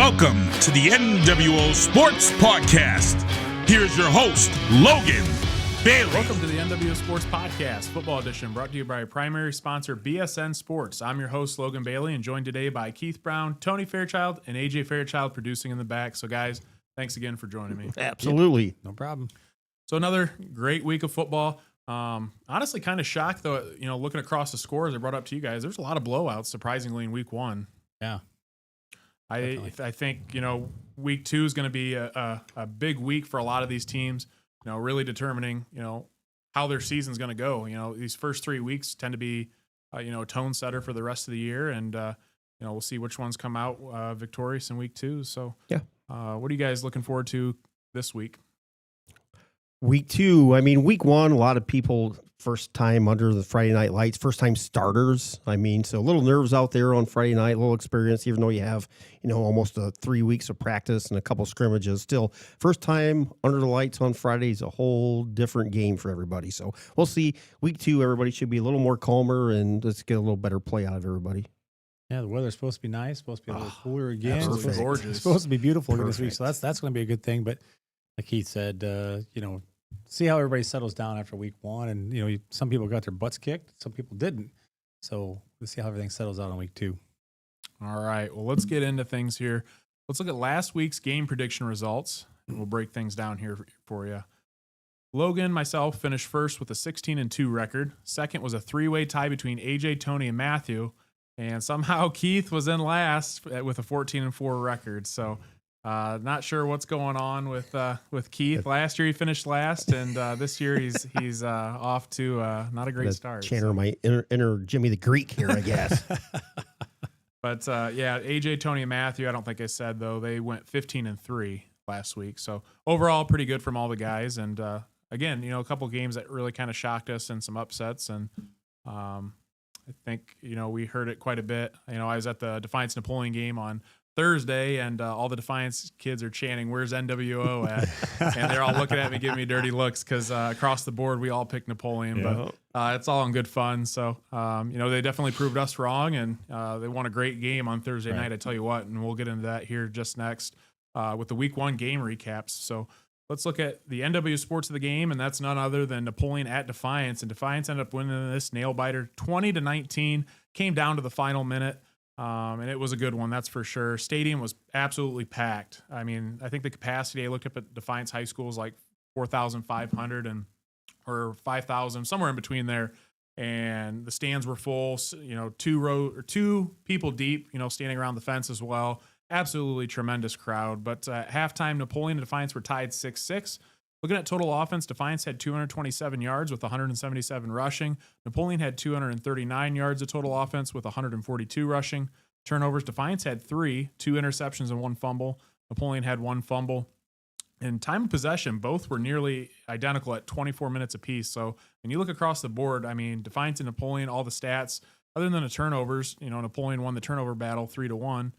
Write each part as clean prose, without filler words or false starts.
Welcome to the NWO Sports Podcast. Here's your host, Logan Bailey. Welcome to the NWO Sports Podcast, football edition, brought to you by our primary sponsor, BSN Sports. I'm your host, Logan Bailey, and joined today by Keith Brown, Tony Fairchild, and AJ Fairchild producing in the back. So, guys, thanks again for joining me. Absolutely. Yeah, no problem. So, another great week of football. Honestly, kind of shocked, though, looking across the scores I brought up to you guys, there's a lot of blowouts, surprisingly, in week one. Yeah. I think, week two is going to be a big week for a lot of these teams, really determining, how their season's going to go. These first 3 weeks tend to be, a tone setter for the rest of the year. And, we'll see which ones come out victorious in week two. So, yeah. What are you guys looking forward to this week? Week two, week one, a lot of people first time under the Friday night lights, first time starters. So a little nerves out there on Friday night, a little experience, even though you have, almost 3 weeks of practice and a couple scrimmages. Still, first time under the lights on Friday is a whole different game for everybody. So we'll see. Week two, everybody should be a little more calmer and let's get a little better play out of everybody. Yeah, the weather's supposed to be nice, supposed to be a little cooler again. It's gorgeous. It's supposed to be beautiful this week, so that's going to be a good thing. But like Keith said, see how everybody settles down after week one. And, some people got their butts kicked. Some people didn't. So let's see how everything settles out on week two. All right. Well, let's get into things here. Let's look at last week's game prediction results, and we'll break things down here for you. Logan, myself, finished first with a 16-2 record. Second was a three-way tie between AJ, Tony, and Matthew. And somehow Keith was in last with a 14-4 record. So not sure what's going on with Keith. Last year he finished last, and this year he's off to not a great start. Channel my inner Jimmy the Greek here, I guess. But AJ, Tony, and Matthew, I don't think I said, though, they went 15-3 last week. So overall, pretty good from all the guys. And again, a couple games that really kind of shocked us and some upsets. And I think, we heard it quite a bit. I was at the Defiance Napoleon game on Thursday, and all the Defiance kids are chanting, "Where's NWO at?" And they're all looking at me, giving me dirty looks because across the board we all picked Napoleon. Yeah. But it's all in good fun. So they definitely proved us wrong, and they won a great game on Thursday night. I tell you what, and we'll get into that here just next with the week one game recaps. So let's look at the NWO Sports of the game, and that's none other than Napoleon at Defiance. And Defiance ended up winning this nail biter 20-19. Came down to the final minute. And it was a good one, that's for sure. Stadium was absolutely packed. I think the capacity, I looked up at Defiance High School, is like 4,500 or 5,000, somewhere in between there. And the stands were full, two people deep, standing around the fence as well. Absolutely tremendous crowd. But at halftime, Napoleon and Defiance were tied 6-6. Looking at total offense, Defiance had 227 yards with 177 rushing. Napoleon had 239 yards of total offense with 142 rushing. Turnovers, Defiance had 3, 2 interceptions and 1 fumble. Napoleon had 1 fumble. In time of possession, both were nearly identical at 24 minutes apiece. So when you look across the board, Defiance and Napoleon, all the stats, other than the turnovers, Napoleon won the turnover battle 3-1.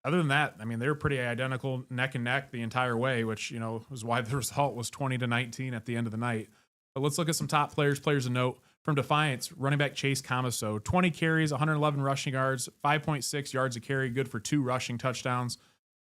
Other than that, they were pretty identical, neck and neck the entire way, which, was why the result was 20-19 at the end of the night. But let's look at some top players of note. From Defiance, running back Chase Camaso, 20 carries, 111 rushing yards, 5.6 yards a carry, good for 2 rushing touchdowns.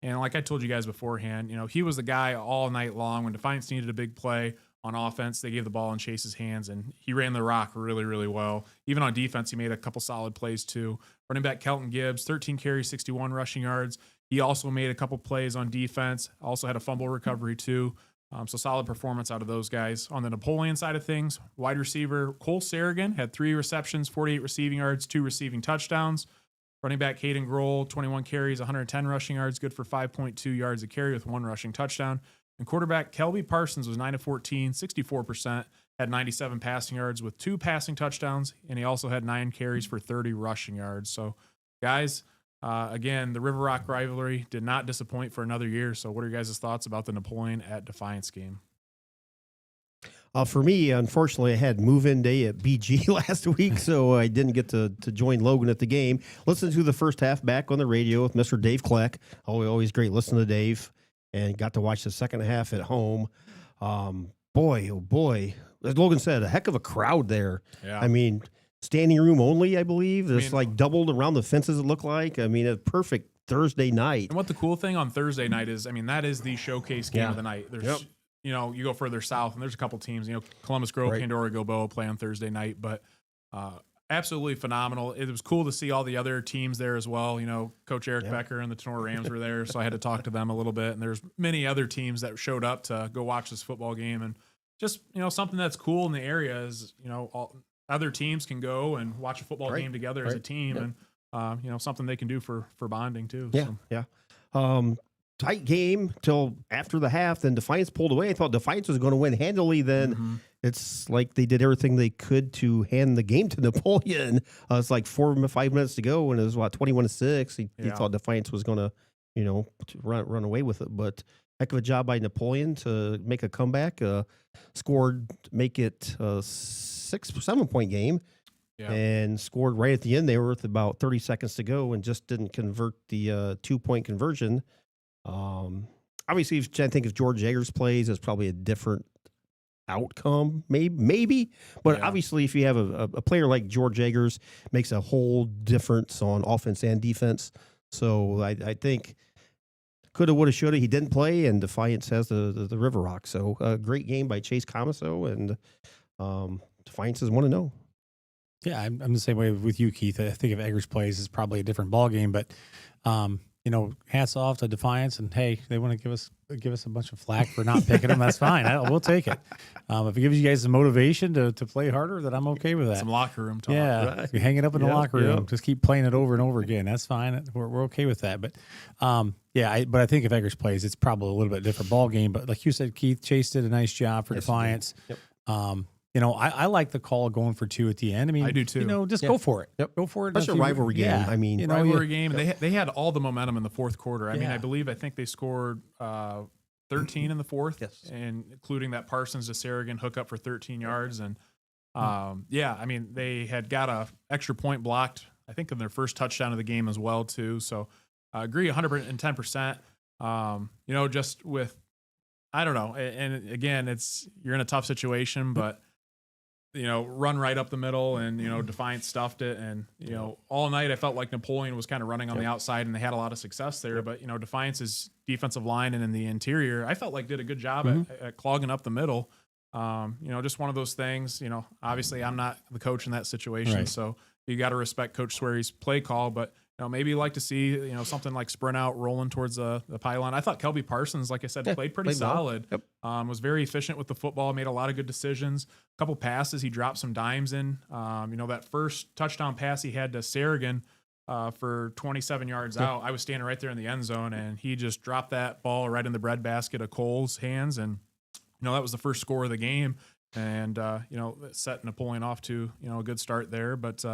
And like I told you guys beforehand, he was the guy all night long. When Defiance needed a big play on offense, they gave the ball in Chase's hands, and he ran the rock really, really well. Even on defense, he made a couple solid plays too. Running back Kelton Gibbs, 13 carries, 61 rushing yards. He also made a couple plays on defense, also had a fumble recovery too. So solid performance out of those guys. On the Napoleon side of things, wide receiver Cole Sarrigan had 3 receptions, 48 receiving yards, 2 receiving touchdowns. Running back Hayden Grohl, 21 carries, 110 rushing yards, good for 5.2 yards a carry with 1 rushing touchdown. And quarterback Kelby Parsons was 9-14, 64%, had 97 passing yards with 2 passing touchdowns, and he also had 9 carries for 30 rushing yards. So, guys, again, the River Rock rivalry did not disappoint for another year. So what are your guys' thoughts about the Napoleon at Defiance game? For me, unfortunately, I had move-in day at BG last week, so I didn't get to join Logan at the game. Listened to the first half back on the radio with Mr. Dave Kleck. Always great listening to Dave, and got to watch the second half at home. Boy, oh boy. As Logan said, a heck of a crowd there. Yeah. I mean, standing room only, I believe. There's like doubled around the fences, it looked like. I mean, a perfect Thursday night. And what the cool thing on Thursday night is, I mean, that is the showcase game of the night. There's, you know, you go further south and there's a couple teams, you know, Columbus Grove, Pandora, Gilboa play on Thursday night, but absolutely phenomenal. It was cool to see all the other teams there as well. You know, Coach Eric Becker and the Tinora Rams were there, so I had to talk to them a little bit. And there's many other teams that showed up to go watch this football game. And just, you know, something that's cool in the area is, you know, all other teams can go and watch a football game together as a team. And, you know, something they can do for bonding too. Tight game till after the half. Then Defiance pulled away. I thought Defiance was going to win handily. Then it's like they did everything they could to hand the game to Napoleon. It's like 4 or 5 minutes to go, and it was 21-6. He thought Defiance was going to, you know, run away with it. But heck of a job by Napoleon to make a comeback. Scored, make it a 6-7 point game. And scored right at the end. They were with about 30 seconds to go and just didn't convert the 2-point conversion. Obviously, I think if George Eggers plays, it's probably a different outcome, maybe. But obviously, if you have a player like George Eggers, makes a whole difference on offense and defense. So I think coulda, woulda, shoulda. He didn't play, and Defiance has the River Rock. So a great game by Chase Comiso, and Defiance is 1-0. Yeah, I'm the same way with you, Keith. I think if Eggers plays, it's probably a different ball game. But you know, hats off to Defiance, and hey, they want to give us a bunch of flack for not picking them. That's fine. We'll take it. If it gives you guys the motivation to play harder, then I'm okay with that. Some locker room talk. Yeah, you hang it up in the locker room. Just keep playing it over and over again. That's fine. We're okay with that. But but I think if Eggers plays, it's probably a little bit different ball game. But like you said, Keith, Chase did a nice job for Defiance. You know, I like the call going for 2 at the end. I mean, I do too. You know, just go for it. Go for it. That's a rivalry game. I mean, you know, rivalry game. They had all the momentum in the fourth quarter. I mean, I think they scored 13 in the fourth, and including that Parsons to Sarrigan hookup for 13 yards. And I mean, they had got a extra point blocked, I think, in their first touchdown of the game as well too. So I agree 110%. You know, just with, I don't know. And again, you're in a tough situation, but you know, run right up the middle, and, you know, Defiance stuffed it. And, you know, all night I felt like Napoleon was kind of running on the outside, and they had a lot of success there. But, you know, Defiance's defensive line and in the interior, I felt like did a good job at clogging up the middle. You know, just one of those things. You know, obviously I'm not the coach in that situation, so you got to respect Coach Sweary's play call. But, you know, maybe you like to see, you know, something like sprint out rolling towards the pylon. I thought Kelby Parsons, like I said, played pretty solid. Was very efficient with the football, made a lot of good decisions. A couple passes, he dropped some dimes in. You know, that first touchdown pass he had to Sarrigan for 27 yards out. I was standing right there in the end zone, and he just dropped that ball right in the breadbasket of Cole's hands. And, you know, that was the first score of the game. And, you know, it set Napoleon off to, you know, a good start there. But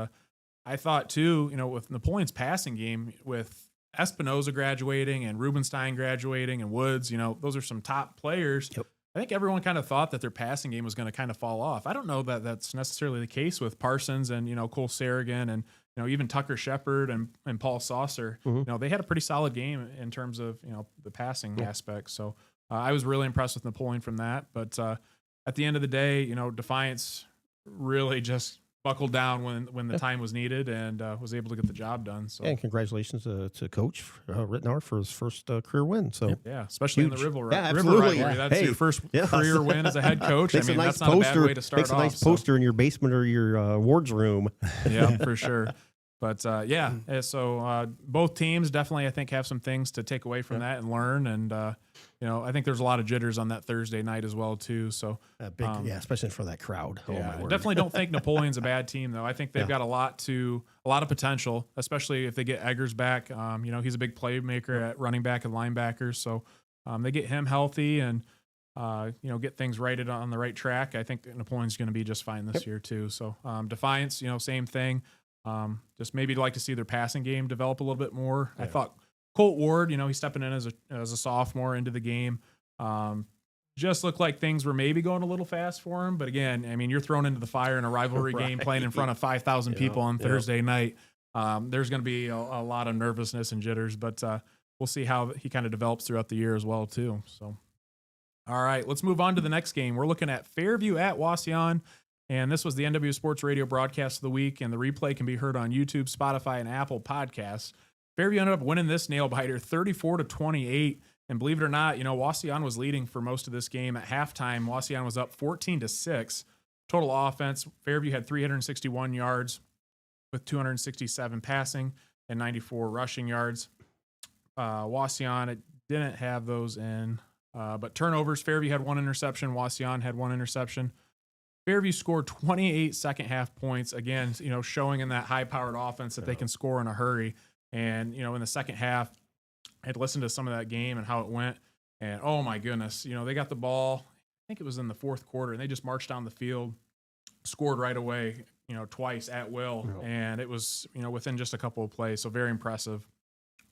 I thought, too, you know, with Napoleon's passing game, with Espinoza graduating and Rubenstein graduating and Woods, you know, those are some top players. I think everyone kind of thought that their passing game was going to kind of fall off. I don't know that that's necessarily the case with Parsons and, you know, Cole Sarrigan and, you know, even Tucker Shepard and Paul Saucer. You know, they had a pretty solid game in terms of, you know, the passing aspect. So I was really impressed with Napoleon from that. But at the end of the day, you know, Defiance really just buckled down when the time was needed and was able to get the job done. So, and congratulations to Coach Rittenauer for his first career win. So especially huge. In the River Absolutely. Rivalry. That's your first career win as a head coach. I mean, that's not a bad way to start off. Makes a nice poster in your basement or your ward's room. Yeah, for sure. But so both teams definitely, I think, have some things to take away from that and learn. And you know, I think there's a lot of jitters on that Thursday night as well too. So especially for that crowd. I definitely don't think Napoleon's a bad team though. I think they've got a lot of potential, especially if they get Eggers back. You know, he's a big playmaker at running back and linebackers. So they get him healthy and you know, get things righted on the right track. I think Napoleon's going to be just fine this year too. So Defiance, you know, same thing. Just maybe like to see their passing game develop a little bit more. I thought Colt Ward, you know, he's stepping in as a sophomore into the game. Just looked like things were maybe going a little fast for him. But again, I mean, you're thrown into the fire in a rivalry game playing in front of 5,000 people on Thursday night. There's going to be a lot of nervousness and jitters, but we'll see how he kind of develops throughout the year as well too. So, all right, let's move on to the next game. We're looking at Fairview at Wauseon. And this was the NWO Sports Radio broadcast of the week, and the replay can be heard on YouTube, Spotify, and Apple Podcasts. Fairview ended up winning this nail biter 34-28. And believe it or not, Wauseon was leading for most of this game. At halftime, Wauseon was up 14-6. Total offense, Fairview had 361 yards with 267 passing and 94 rushing yards. Wauseon, it didn't have those in. But turnovers, Fairview had 1 interception. Wauseon had 1 interception. Fairview scored 28 second-half points, again, showing in that high-powered offense that they can score in a hurry. And, in the second half, I had listened to some of that game and how it went. And, oh, my goodness, they got the ball. I think it was in the fourth quarter, and they just marched down the field, scored right away, twice at will. Oh. And it was, within just a couple of plays. So very impressive.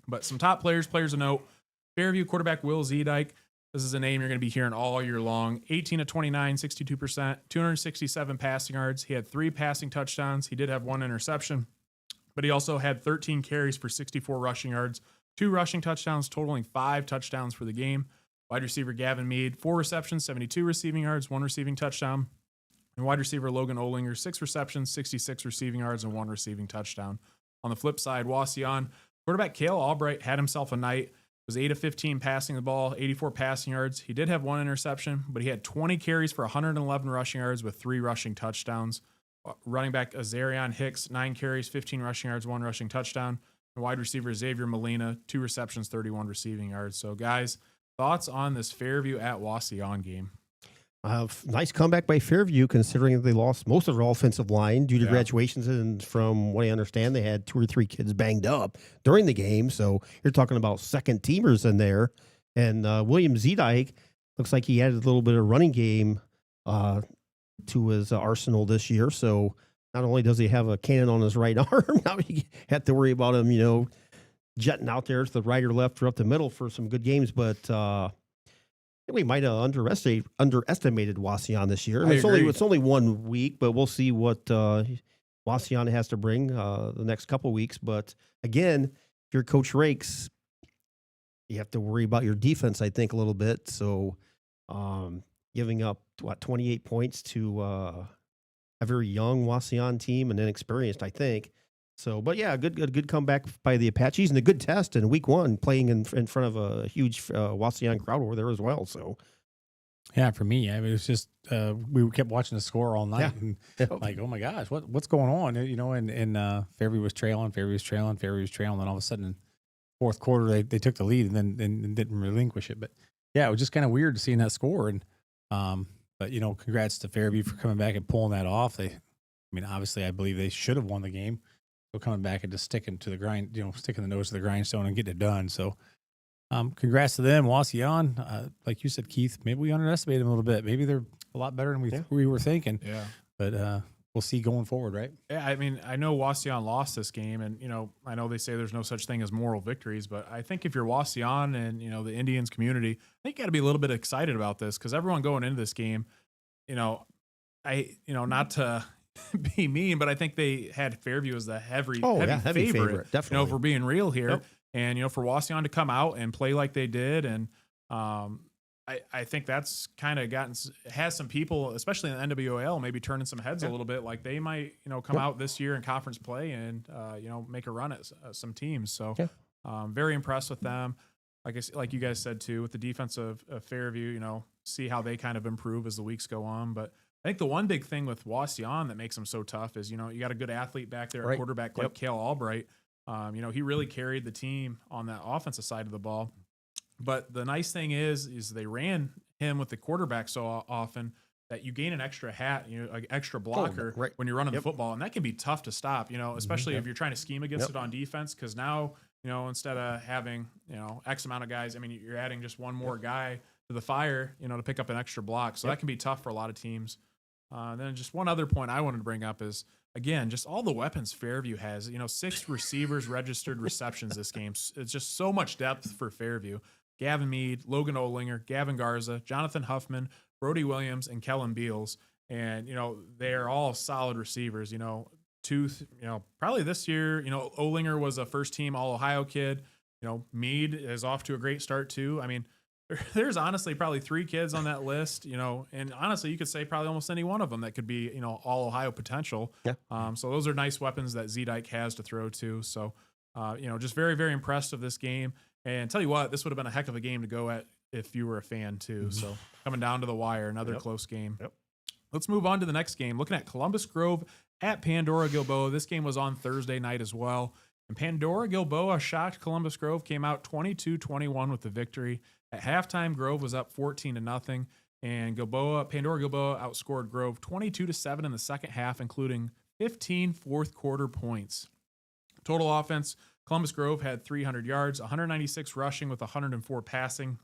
But some top players of note, Fairview quarterback Will Zedike. This is a name you're going to be hearing all year long. 18 of 29, 62%, 267 passing yards. He had 3 passing touchdowns. He did have 1 interception, but he also had 13 carries for 64 rushing yards, 2 rushing touchdowns, totaling 5 touchdowns for the game. Wide receiver Gavin Mead, 4 receptions, 72 receiving yards, 1 receiving touchdown. And wide receiver Logan Olinger, 6 receptions, 66 receiving yards, and 1 receiving touchdown. On the flip side, Wauseon, quarterback Cale Albright had himself a night. Was 8 of 15 passing the ball, 84 passing yards. He did have 1 interception, but he had 20 carries for 111 rushing yards with 3 rushing touchdowns. Running back Azarion Hicks, 9 carries, 15 rushing yards, 1 rushing touchdown. And wide receiver Xavier Molina, 2 receptions, 31 receiving yards. So, guys, thoughts on this Fairview at Wauseon game? Nice comeback by Fairview, considering they lost most of their offensive line due to graduations. And from what I understand, they had 2 or 3 kids banged up during the game. So you're talking about second teamers in there. And William Zedike looks like he added a little bit of running game to his arsenal this year. So not only does he have a cannon on his right arm, now you have to worry about him, jetting out there to the right or left or up the middle for some good games. But we might have underestimated Wauseon this year. I mean, it's only 1 week, but we'll see what Wauseon has to bring the next couple weeks. But again, if you're Coach Rakes, you have to worry about your defense, I think, a little bit. So giving up 28 points to a very young Wauseon team and inexperienced, I think. So, but yeah, good comeback by the Apaches and a good test in week 1, playing in front of a huge Wauseon crowd over there as well. So, yeah, for me, I mean, it was just we kept watching the score all night and like, oh my gosh, what's going on? And Fairview was trailing, and all of a sudden, fourth quarter they took the lead and then didn't relinquish it. But yeah, it was just kind of weird to see that score. And but congrats to Fairview for coming back and pulling that off. Obviously, I believe they should have won the game. Coming back and just sticking to the grind, sticking the nose to the grindstone and getting it done. So, congrats to them, Wauseon. Like you said, Keith, maybe we underestimated them a little bit. Maybe they're a lot better than we were thinking. Yeah. But we'll see going forward, right? Yeah, I know Wauseon lost this game, and I know they say there's no such thing as moral victories, but I think if you're Wauseon and the Indians community, I think you got to be a little bit excited about this because everyone going into this game, not to be mean, but I think they had Fairview as the heavy favorite. Definitely. If we're being real here. And, for Wauseon to come out and play like they did. And I think that's kind of has some people, especially in the NWOAL, maybe turning some heads a little bit. Like they might, come out this year in conference play and, make a run at some teams. So very impressed with them. Like you guys said too, with the defense of Fairview, see how they kind of improve as the weeks go on. But I think the one big thing with Wauseon that makes them so tough is, you got a good athlete back there at quarterback like Cale Albright. He really carried the team on that offensive side of the ball. But the nice thing is they ran him with the quarterback so often that you gain an extra hat, an extra blocker when you're running the football. And that can be tough to stop, especially if you're trying to scheme against it on defense. Because now, instead of having, X amount of guys, you're adding just one more guy to the fire, to pick up an extra block. So that can be tough for a lot of teams. Then just one other point I wanted to bring up is, again, just all the weapons Fairview has. 6 receivers registered receptions this game. It's just so much depth for Fairview. Gavin Mead, Logan Olinger, Gavin Garza, Jonathan Huffman, Brody Williams, and Kellen Beals. And, they're all solid receivers. Probably this year, Olinger was a first-team All-Ohio kid. Mead is off to a great start, too. There's honestly probably 3 kids on that list, and honestly, you could say probably almost any one of them that could be, all Ohio potential. Yeah. So those are nice weapons that Zedike has to throw to. So, Just very, very impressed with this game. And tell you what, this would have been a heck of a game to go at if you were a fan too. So coming down to the wire, another close game. Yep. Let's move on to the next game. Looking at Columbus Grove at Pandora Gilboa. This game was on Thursday night as well. And Pandora Gilboa shocked Columbus Grove, came out 22-21 with the victory. At halftime, Grove was up 14-0. And Pandora Gilboa outscored Grove 22-7 in the second half, including 15 fourth quarter points. Total offense, Columbus Grove had 300 yards, 196 rushing with 104 passing.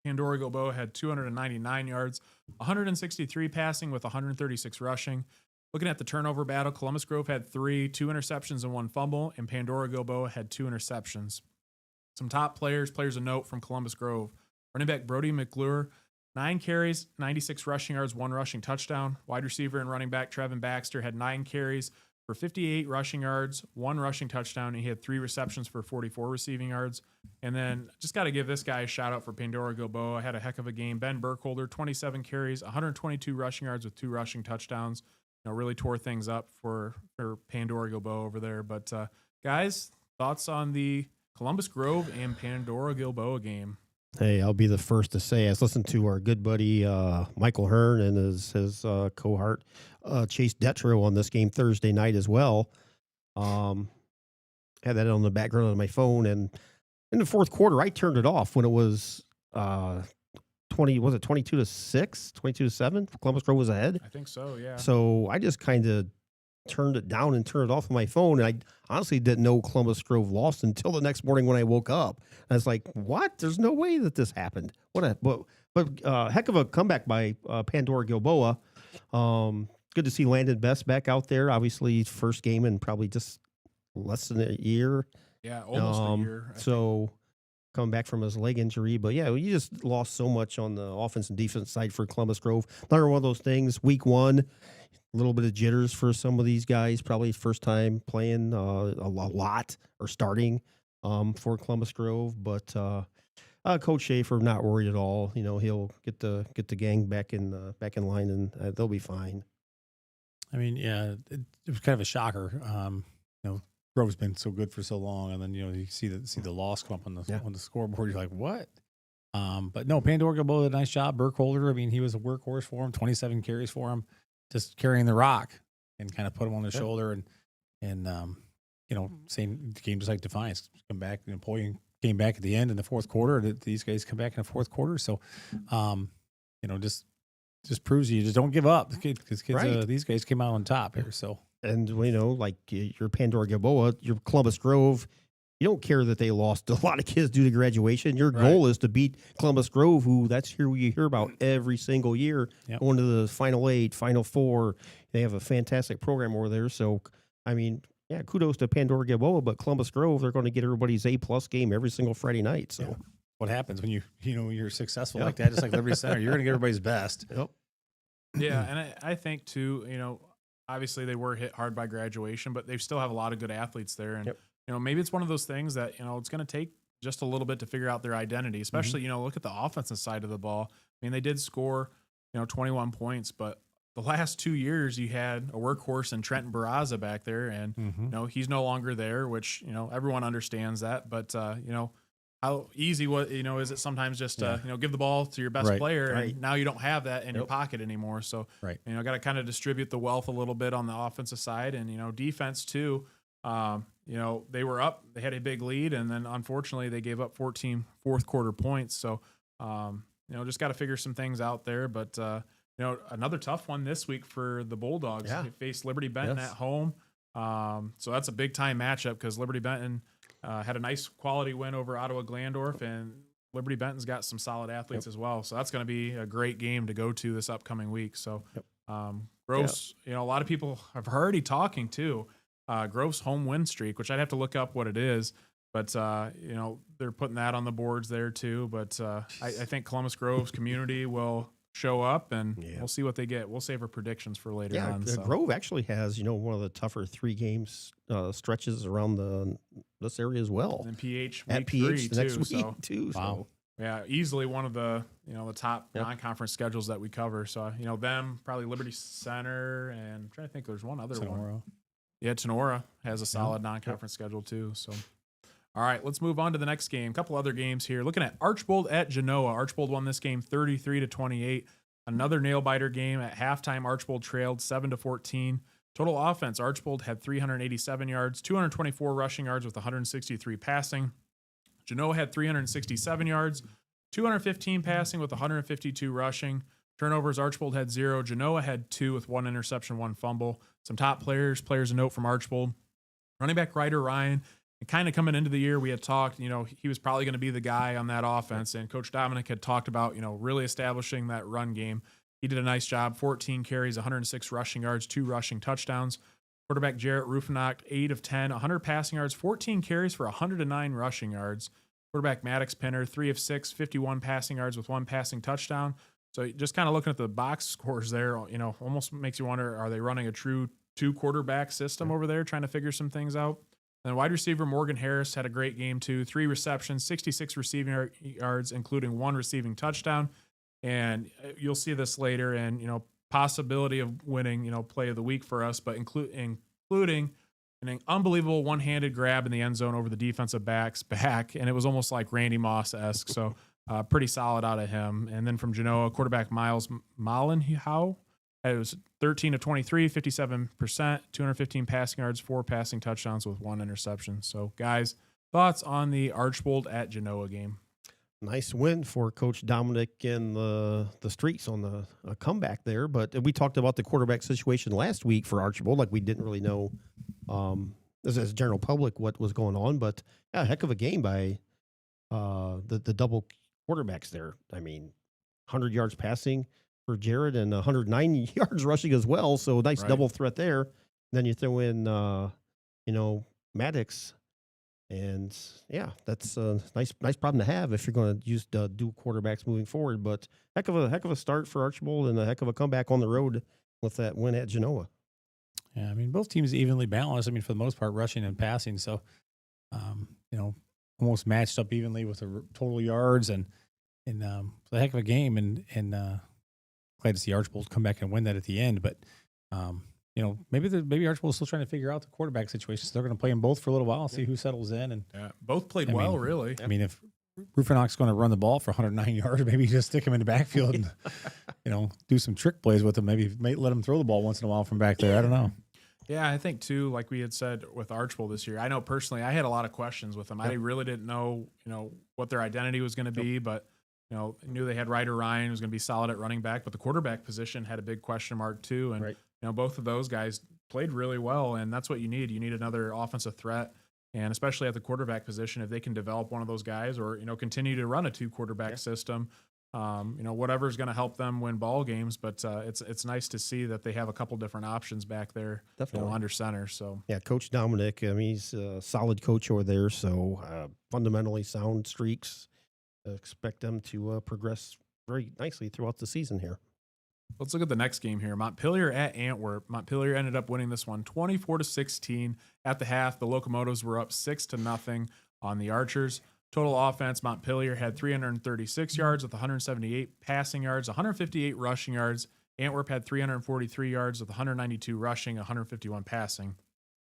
Pandora Gilboa had 299 yards, 163 passing with 136 rushing. Looking at the turnover battle, Columbus Grove had 2 interceptions and 1 fumble, and Pandora Gilboa had 2 interceptions. Some top players of note from Columbus Grove. Running back Brody McClure, 9 carries, 96 rushing yards, 1 rushing touchdown. Wide receiver and running back Trevin Baxter had 9 carries for 58 rushing yards, 1 rushing touchdown, and he had 3 receptions for 44 receiving yards. And then just got to give this guy a shout out for Pandora Gilboa. Had a heck of a game. Ben Burkholder, 27 carries, 122 rushing yards with 2 rushing touchdowns. Really tore things up for Pandora Gilboa over there. But guys, thoughts on the Columbus Grove and Pandora Gilboa game? Hey, I'll be the first to say, I was listening to our good buddy Michael Hearn and his cohort Chase Detro on this game Thursday night as well. Had that on the background of my phone, and in the fourth quarter, I turned it off when it was 22-7? Columbus Grove was ahead. I think so, yeah. So I just kind of turned it down and turned it off on my phone. And I honestly didn't know Columbus Grove lost until the next morning when I woke up. I was like, what? There's no way that this happened. But heck of a comeback by Pandora Gilboa. Good to see Landon Best back out there. Obviously, first game in probably just less than a year. Yeah, almost a year. So coming back from his leg injury. But yeah, you just lost so much on the offense and defense side for Columbus Grove. Another one of those things, week 1, a little bit of jitters for some of these guys, probably first time playing a lot or starting for Columbus Grove. But Coach Schaefer not worried at all. He'll get the gang back in line, and they'll be fine. I mean, yeah, it was kind of a shocker. Grove's been so good for so long, and then you see the loss come up on the scoreboard. You're like, what? But no, Pandora Gilboa did a nice job. Burkholder, I mean, he was a workhorse for him. 27 carries for him, just carrying the rock and kind of put him on his shoulder and same game just like Defiance come back. Napoleon came back at the end in the fourth quarter. These guys come back in the fourth quarter, so just proves you just don't give up because these guys came out on top here. So. And, like your Pandora Gilboa, your Columbus Grove, you don't care that they lost a lot of kids due to graduation. Your goal is to beat Columbus Grove, who you hear about every single year, going to the Final 8, Final 4. They have a fantastic program over there. So, I mean, yeah, kudos to Pandora Gilboa, but Columbus Grove, they're going to get everybody's A-plus game every single Friday night. So, what happens when you're successful like that, just like Liberty Center, you're going to get everybody's best. Yep. Yeah, and I think, too, obviously they were hit hard by graduation, but they still have a lot of good athletes there. And, maybe it's one of those things that, it's going to take just a little bit to figure out their identity, especially, look at the offensive side of the ball. I mean, they did score, 21 points, but the last 2 years you had a workhorse in Trenton Barraza back there, and, he's no longer there, which, everyone understands that. But, how easy is it sometimes just to give the ball to your best player, and now you don't have that in your pocket anymore. So got to kind of distribute the wealth a little bit on the offensive side, and defense too. They were up, they had a big lead, and then unfortunately they gave up 14 fourth quarter points. So just got to figure some things out there. But another tough one this week for the Bulldogs. They faced Liberty Benton at home. So that's a big time matchup because Liberty Benton had a nice quality win over Ottawa Glandorf, and Liberty Benton's got some solid athletes as well. So that's going to be a great game to go to this upcoming week. So Grove's, a lot of people have already talking too. Grove's home win streak, which I'd have to look up what it is, but they're putting that on the boards there too. But I think Columbus Grove's community will show up, and we'll see what they get. We'll save our predictions for later on. So. Grove actually has, one of the tougher 3 games stretches around this area as well. And PH at PH too, next week too. Wow. So. Yeah, easily one of the the top non-conference schedules that we cover. So them, probably Liberty Center, and I'm trying to think there's one other one. Yeah, Tinora has a solid non-conference schedule too. So All right, let's move on to the next game. A couple other games here. Looking at Archbold at Genoa. Archbold won this game 33-28. Another nail-biter game. At halftime, Archbold trailed 7-14. Total offense, Archbold had 387 yards, 224 rushing yards with 163 passing. Genoa had 367 yards, 215 passing with 152 rushing. Turnovers, Archbold had 0. Genoa had 2 with 1 interception, 1 fumble. Some top players to note from Archbold. Running back Ryder Ryan. And kind of coming into the year, we had talked, he was probably going to be the guy on that offense. And Coach Dominic had talked about, really establishing that run game. He did a nice job. 14 carries, 106 rushing yards, 2 rushing touchdowns. Quarterback Jarrett Rufenacht, 8 of 10, 100 passing yards, 14 carries for 109 rushing yards. Quarterback Maddox Pinner, 3 of 6, 51 passing yards with 1 passing touchdown. So just kind of looking at the box scores there, almost makes you wonder, are they running a true 2-quarterback system over there, trying to figure some things out? And wide receiver Morgan Harris had a great game too. 3 receptions, 66 receiving yards, including 1 receiving touchdown. And you'll see this later, and possibility of winning play of the week for us, but including an unbelievable one-handed grab in the end zone over the defensive back's back, and it was almost like Randy Moss-esque. So pretty solid out of him. And then from Genoa, quarterback Miles Mollenhau, it was 13 of 23, 57%, 215 passing yards, 4 passing touchdowns with 1 interception. So, guys, thoughts on the Archbold at Genoa game? Nice win for Coach Dominic and the Streaks on the comeback there. But we talked about the quarterback situation last week for Archbold, like we didn't really know as a general public what was going on. But yeah, heck of a game by the double quarterbacks there. I mean, 100 yards passing for Jared and 109 yards rushing as well. So nice double threat there. And then you throw in, Maddox. And yeah, that's a nice problem to have if you're going to use dual quarterbacks moving forward. But heck of a start for Archbold and a heck of a comeback on the road with that win at Genoa. Yeah, I mean, both teams evenly balanced. I mean, for the most part, rushing and passing. So, almost matched up evenly with the total yards and a heck of a game. And glad to see Archbold come back and win that at the end. But maybe Archbold's still trying to figure out the quarterback situation. So they're going to play them both for a little while, see who settles in. And both played well, really. I mean, if Rufenacht's going to run the ball for 109 yards, maybe just stick him in the backfield and do some trick plays with him. Maybe let him throw the ball once in a while from back there. I don't know. Yeah, I think too, like we had said with Archbold this year, I know personally I had a lot of questions with them. I really didn't know, what their identity was going to be, but I knew they had Ryder Ryan, who was going to be solid at running back, but the quarterback position had a big question mark too. And both of those guys played really well, and that's what you need. You need another offensive threat, and especially at the quarterback position, if they can develop one of those guys or, continue to run a 2-quarterback system, whatever's going to help them win ball games. But it's nice to see that they have a couple different options back there under center. So yeah, Coach Dominic, he's a solid coach over there. So fundamentally sound Streaks. Expect them to progress very nicely throughout the season here. Let's look at the next game here. Montpelier at Antwerp. Montpelier ended up winning this one 24-16. At the half, the Locomotives were up 6-0 on the Archers. Total offense, Montpelier had 336 yards with 178 passing yards, 158 rushing yards. Antwerp had 343 yards with 192 rushing, 151 passing.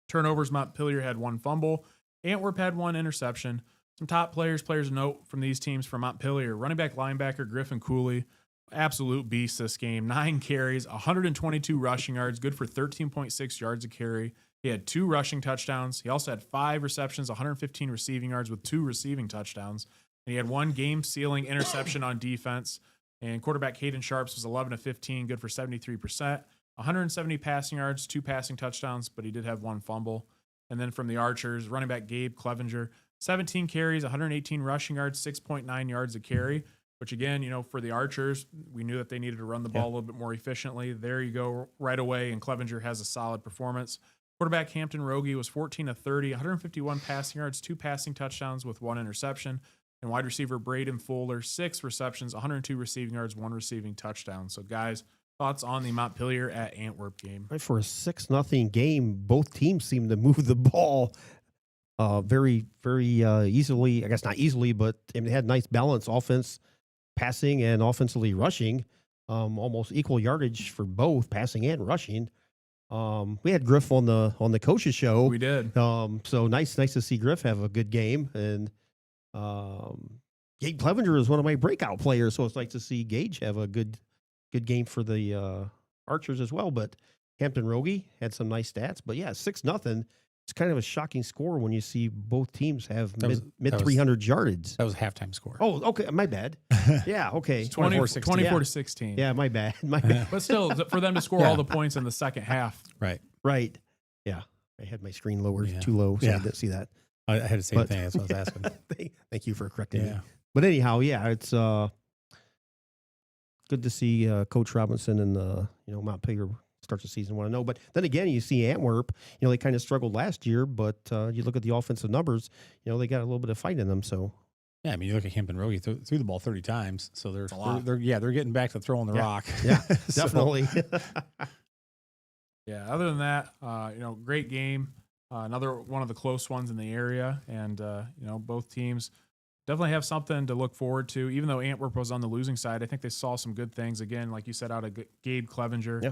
Turnovers, Montpelier had 1 fumble. Antwerp had 1 interception. Some top players to note from these teams for Montpelier. Running back linebacker Griffin Cooley, absolute beast this game. 9 carries, 122 rushing yards, good for 13.6 yards a carry. He had 2 rushing touchdowns. He also had 5 receptions, 115 receiving yards with 2 receiving touchdowns. And he had 1 game-sealing interception on defense. And quarterback Caden Sharps was 11 of 15, good for 73%. 170 passing yards, 2 passing touchdowns, but he did have 1 fumble. And then from the Archers, running back Gabe Clevenger, 17 carries, 118 rushing yards, 6.9 yards a carry, which again, for the Archers, we knew that they needed to run the ball a little bit more efficiently. There you go right away, and Clevenger has a solid performance. Quarterback Hampton Rogie was 14 of 30, 151 passing yards, 2 passing touchdowns with 1 interception. And wide receiver Braden Fuller, 6 receptions, 102 receiving yards, 1 receiving touchdown. So, guys, thoughts on the Montpelier at Antwerp game? Right, for a 6-0 game, both teams seem to move the ball very, very easily. I guess not easily, but it had nice balance, offense, passing, and offensively rushing. Almost equal yardage for both passing and rushing. We had Griff on the coaches show. We did. So nice to see Griff have a good game. And Gabe Clevenger is one of my breakout players, so it's nice to see Gage have a good game for the Archers as well. But Hampton Rogie had some nice stats. But yeah, 6-0. It's kind of a shocking score when you see both teams have mid 300 yardage. That was a halftime score. Oh, okay. My bad. Yeah, okay. 24-16. Yeah, my bad. My bad. But still, for them to score all the points in the second half. Right. Yeah. I had my screen lowered too low, so I didn't see that. I had the same thing. That's what I was asking. Thank you for correcting me. But anyhow, yeah, it's good to see Coach Robinson and Montpelier start the season 1-0. But then again, you see Antwerp, they kind of struggled last year, but you look at the offensive numbers, they got a little bit of fight in them. So yeah, I mean, you look at Hampton Rogie threw the ball 30 times, so they're getting back to throwing the rock. Yeah, definitely. Yeah. Other than that, great game. Another one of the close ones in the area, and both teams definitely have something to look forward to. Even though Antwerp was on the losing side, I think they saw some good things again, like you said, out of Gabe Clevenger. Yeah.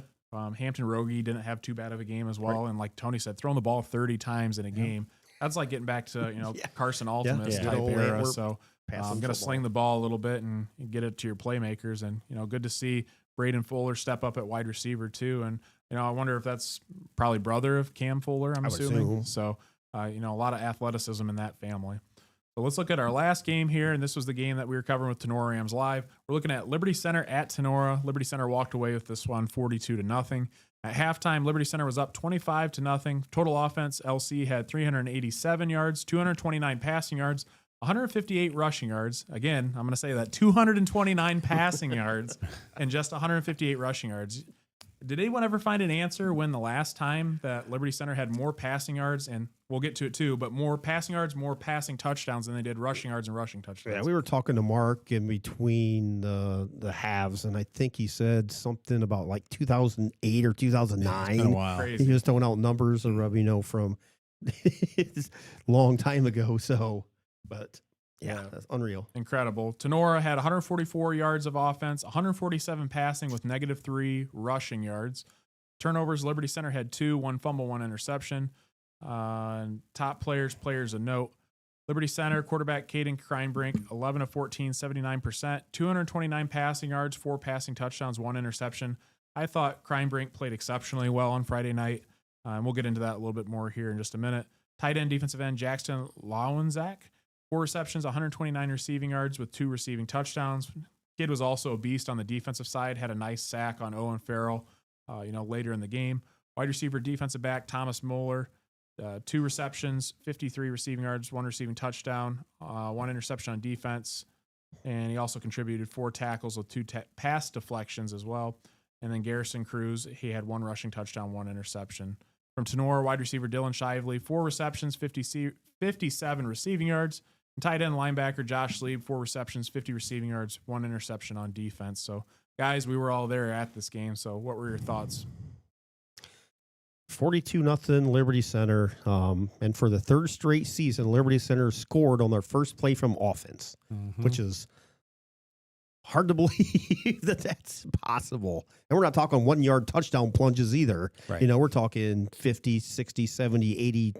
Hampton Rogie didn't have too bad of a game as well, and like Tony said, throwing the ball 30 times in a game, that's like getting back to Carson Ultimates type era. So I'm going to sling the ball a little bit and get it to your playmakers, and good to see Braden Fuller step up at wide receiver too. And I wonder if that's probably brother of Cam Fuller, I'm assuming. So a lot of athleticism in that family. So let's look at our last game here, and this was the game that we were covering with Tinora Rams Live. We're looking at Liberty Center at Tinora. Liberty Center walked away with this one 42-0. At halftime, Liberty Center was up 25-0. Total offense, LC had 387 yards, 229 passing yards, 158 rushing yards. Again, I'm going to say that 229 passing yards and just 158 rushing yards. Did anyone ever find an answer when the last time that Liberty Center had more passing yards, and we'll get to it too, but more passing yards, more passing touchdowns than they did rushing yards and rushing touchdowns? Yeah, we were talking to Mark in between the halves, and I think he said something about like 2008 or 2009. Oh, wow. Crazy. He was throwing out numbers from long time ago. So, but yeah, that's unreal. Incredible. Tinora had 144 yards of offense, 147 passing with -3 rushing yards. Turnovers, Liberty Center had 2, 1 fumble, 1 interception. Top players of note. Liberty Center quarterback Caden Kreinbrink, 11 of 14, 79%, 229 passing yards, 4 passing touchdowns, 1 interception. I thought Kreinbrink played exceptionally well on Friday night. And we'll get into that a little bit more here in just a minute. Tight end, defensive end Jackson Lawenzak, 4 receptions, 129 receiving yards with 2 receiving touchdowns. Kid was also a beast on the defensive side, had a nice sack on Owen Farrell, later in the game. Wide receiver, defensive back Thomas Moeller, 2 receptions, 53 receiving yards, 1 receiving touchdown, 1 interception on defense. And he also contributed 4 tackles with 2 pass deflections as well. And then Garrison Cruz, he had 1 rushing touchdown, 1 interception. From Tinora, wide receiver Dylan Shively, 4 receptions, 57 receiving yards. And tight end linebacker Josh Lieb, 4 receptions, 50 receiving yards, 1 interception on defense. So, guys, we were all there at this game. So, what were your thoughts? 42-0 Liberty Center. And for the 3rd straight season, Liberty Center scored on their first play from offense, which is hard to believe that that's possible. And we're not talking 1-yard touchdown plunges either. Right. We're talking 50, 60, 70,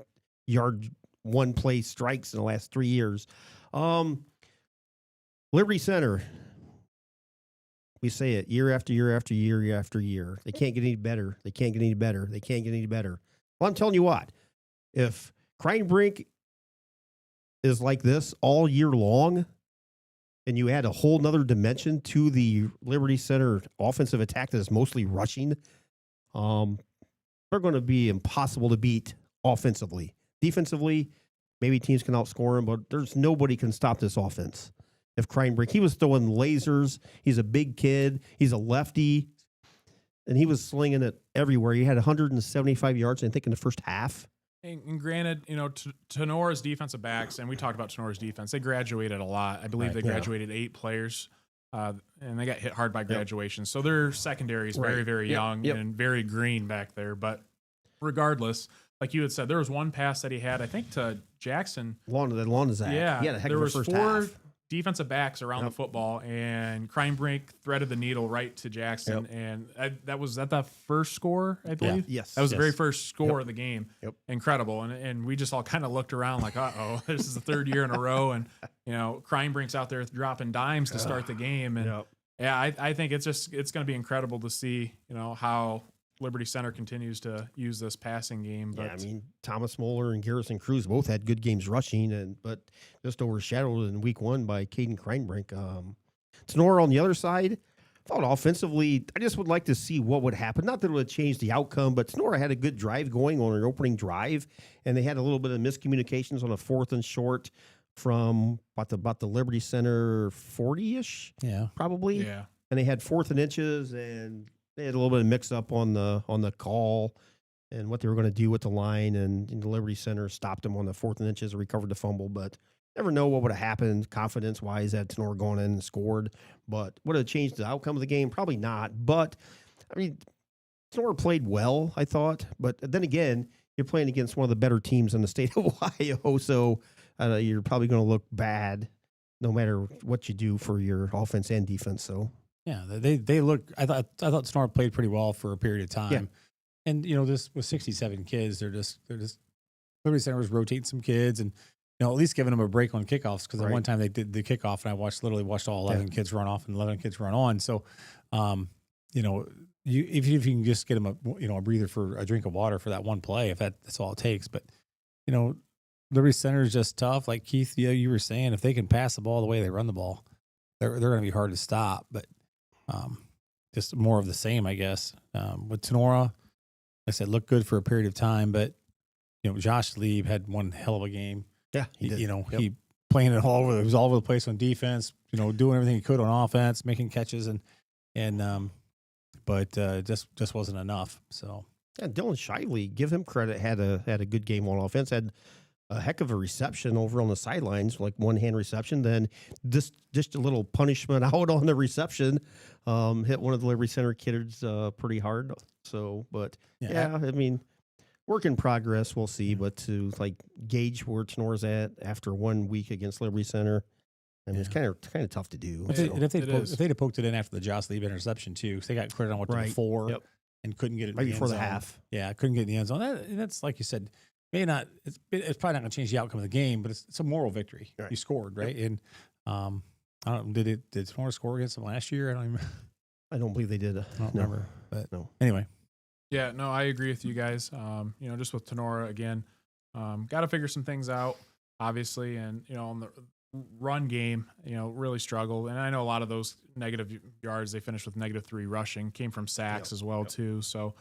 80-yard one-play strikes in the last 3 years. Liberty Center, we say it year after year after year after year. They can't get any better. They can't get any better. They can't get any better. Well, I'm telling you what, if Kreinbrink is like this all year long, and you add a whole nother dimension to the Liberty Center offensive attack that is mostly rushing, they're going to be impossible to beat offensively. Defensively, maybe teams can outscore them, but there's nobody can stop this offense. If Kreinbrink, he was throwing lasers. He's a big kid. He's a lefty, and he was slinging it everywhere. He had 175 yards, I think, in the first half. And granted, Tenora's defensive backs, and we talked about Tenora's defense, they graduated a lot. I believe they graduated 8 players, and they got hit hard by graduation. So their secondary is very, very young and very green back there. But regardless, like you had said, there was one pass that he had, I think, to Jackson. Lonzak. Yeah, he had a heck there of a was first 4. half. defensive backs around the football, and Kreinbrink threaded the needle right to Jackson. And that was the first score, I believe. Yes. That was the very first score of the game. Yep. Incredible. And we just all kind of looked around like, uh-oh, this is the third year in a row. And, Kreinbrink's out there dropping dimes to start the game. And I think it's going to be incredible to see, how Liberty Center continues to use this passing game. But Thomas Moeller and Garrison Cruz both had good games rushing, but just overshadowed in week 1 by Caden Kreinbrink. Tinora on the other side, thought offensively, I just would like to see what would happen. Not that it would change the outcome, but Tinora had a good drive going on an opening drive, and they had a little bit of miscommunications on a 4th and short from about the Liberty Center 40-ish, probably. Yeah. And they had 4th and inches, and they had a little bit of mix up on the call and what they were going to do with the line, and the Liberty Center stopped them on the 4th and inches and recovered the fumble. But never know what would have happened confidence-wise had Tinora gone in and scored. But would it have changed the outcome of the game? Probably not. But, Tinora played well, I thought. But then again, you're playing against one of the better teams in the state of Ohio, so you're probably going to look bad no matter what you do for your offense and defense. So. Yeah, they look. I thought Tinora played pretty well for a period of time, and this with 67 kids, they're just Liberty Center was rotating some kids, and at least giving them a break on kickoffs, because at one time they did the kickoff, and I literally watched all 11 kids run off and 11 kids run on. So, if you can just get them a breather for a drink of water for that one play, if that's all it takes. But Liberty Center is just tough. Like Keith, you were saying, if they can pass the ball the way they run the ball, they're going to be hard to stop. But just more of the same, I guess. With Tinora, like I said, looked good for a period of time, but Josh Lieb had one hell of a game. Yeah, he did. He playing it all over. He was all over the place on defense. Doing everything he could on offense, making catches, but just wasn't enough. So Dylan Shively, give him credit. Had a good game on offense. Had a heck of a reception over on the sidelines, like one-hand reception. Then just a little punishment out on the reception. Hit one of the Liberty Center kids pretty hard. So, but work in progress. We'll see. But to gauge where Tenora's at after 1 week against Liberty Center, it's kind of tough to do. If they'd have poked it in after the Josh Lieb interception too, because they got credit on what 4 and couldn't get it right in the before end the zone. half. Yeah, couldn't get in the end zone. That's like you said. It's probably not going to change the outcome of the game, but it's a moral victory. Right. You scored, right? And I don't know, did Tinora score against them last year? I don't believe they did. I don't remember. But no. Anyway. Yeah, no, I agree with you guys. Just with Tinora again, got to figure some things out, obviously, and on the run game, really struggled. And I know a lot of those negative yards they finished with -3 rushing came from sacks as well too. So,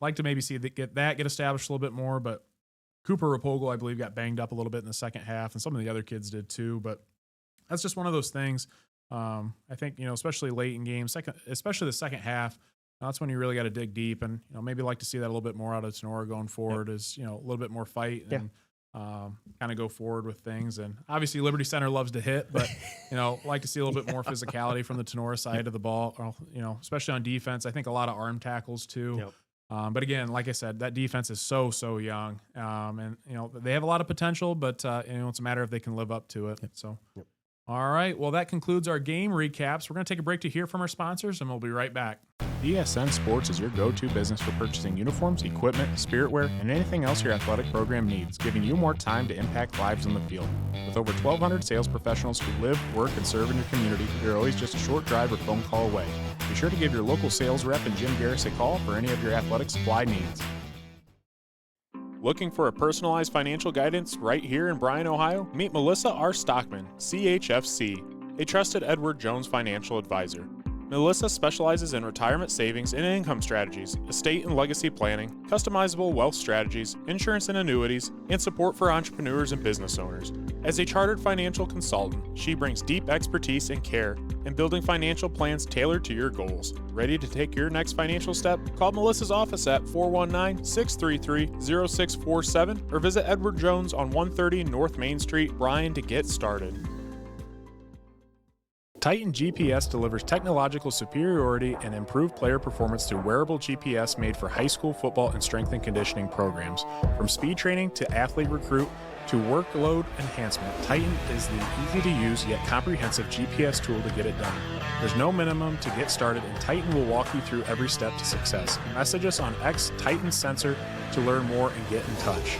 like to maybe see get established a little bit more, but. Cooper Rapogel, I believe, got banged up a little bit in the second half, and some of the other kids did too. But that's just one of those things. I think, especially late in games, especially the second half, that's when you really got to dig deep, and maybe like to see that a little bit more out of Tinora going forward. Is a little bit more fight and kind of go forward with things. And obviously, Liberty Center loves to hit, but like to see a little bit more physicality from the Tinora side of the ball. Especially on defense. I think a lot of arm tackles too. Yep. But again, like I said, that defense is so young, and they have a lot of potential, but it's a matter if they can live up to it. So, all right, well, that concludes our game recaps. We're going to take a break to hear from our sponsors, and we'll be right back. DSN Sports is your go-to business for purchasing uniforms, equipment, spiritwear, and anything else your athletic program needs, giving you more time to impact lives on the field. With over 1,200 sales professionals who live, work, and serve in your community, you're always just a short drive or phone call away. Be sure to give your local sales rep and Jim Garris a call for any of your athletic supply needs. Looking for a personalized financial guidance right here in Bryan, Ohio? Meet Melissa R. Stockman, CHFC, a trusted Edward Jones financial advisor. Melissa specializes in retirement savings and income strategies, estate and legacy planning, customizable wealth strategies, insurance and annuities, and support for entrepreneurs and business owners. As a chartered financial consultant, she brings deep expertise and care in building financial plans tailored to your goals. Ready to take your next financial step? Call Melissa's office at 419-633-0647 or visit Edward Jones on 130 North Main Street, Bryan, to get started. Titan GPS delivers technological superiority and improved player performance through wearable GPS made for high school football and strength and conditioning programs. From speed training to athlete recruit to workload enhancement, Titan is the easy-to-use yet comprehensive GPS tool to get it done. There's no minimum to get started, and Titan will walk you through every step to success. Message us on X Titan Sensor to learn more and get in touch.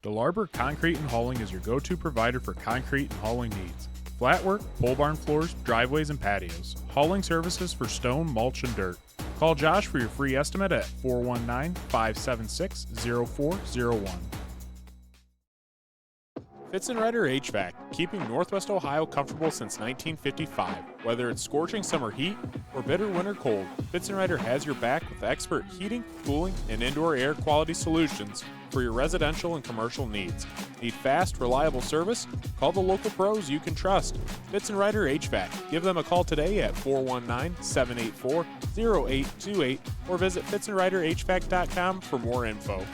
DeLarber Concrete and Hauling is your go-to provider for concrete and hauling needs. Flat work, pole barn floors, driveways, and patios. Hauling services for stone, mulch, and dirt. Call Josh for your free estimate at 419-576-0401. Fitzenreiter HVAC, keeping Northwest Ohio comfortable since 1955. Whether it's scorching summer heat or bitter winter cold, Fitzenreiter has your back with expert heating, cooling, and indoor air quality solutions for your residential and commercial needs. Need fast, reliable service? Call the local pros you can trust. Fitzenreiter HVAC. Give them a call today at 419-784-0828 or visit fitzenreiterhvac.com for more info.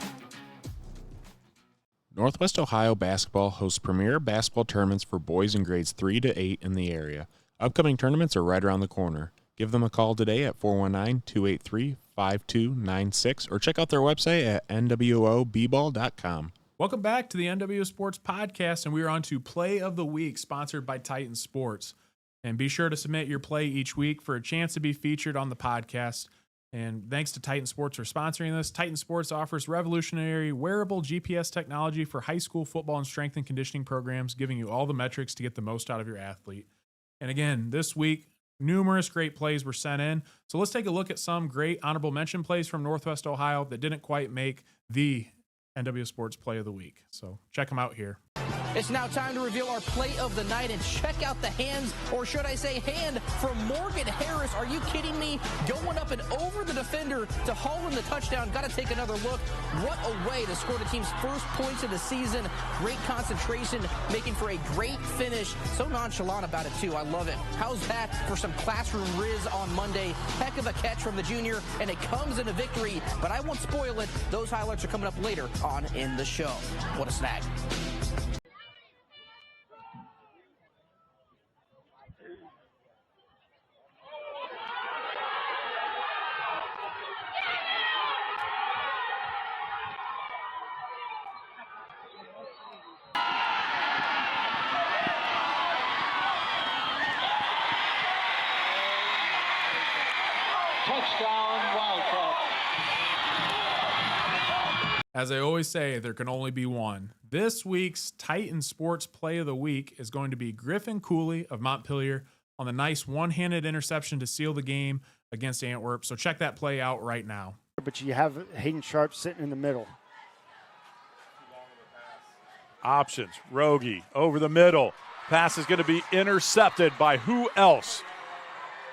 Northwest Ohio Basketball hosts premier basketball tournaments for boys in grades 3 to 8 in the area. Upcoming tournaments are right around the corner. Give them a call today at 419-283-5296 or check out their website at NWOBball.com. Welcome back to the NWO Sports Podcast, and we are on to Play of the Week, sponsored by Titan Sports. And be sure to submit your play each week for a chance to be featured on the podcast. And thanks to Titan Sports for sponsoring this. Titan Sports offers revolutionary wearable GPS technology for high school football and strength and conditioning programs, giving you all the metrics to get the most out of your athlete. And again, this week, numerous great plays were sent in. So let's take a look at some great honorable mention plays from Northwest Ohio that didn't quite make the NWO Sports Play of the Week. So check them out here. It's now time to reveal our play of the night and check out the hands, or should I say hand, from Morgan Harris. Are you kidding me? Going up and over the defender to haul in the touchdown. Got to take another look. What a way to score the team's first points of the season. Great concentration, making for a great finish. So nonchalant about it, too. I love it. How's that for some classroom riz on Monday? Heck of a catch from the junior, and it comes in a victory, but I won't spoil it. Those highlights are coming up later on in the show. What a snag. Touchdown, Wildcats. As I always say, there can only be one. This week's Titan Sports Play of the Week is going to be Griffin Cooley of Montpelier on the nice one-handed interception to seal the game against Antwerp. So check that play out right now. But you have Hayden Sharp sitting in the middle. Options. Rogie over the middle. Pass is going to be intercepted by who else?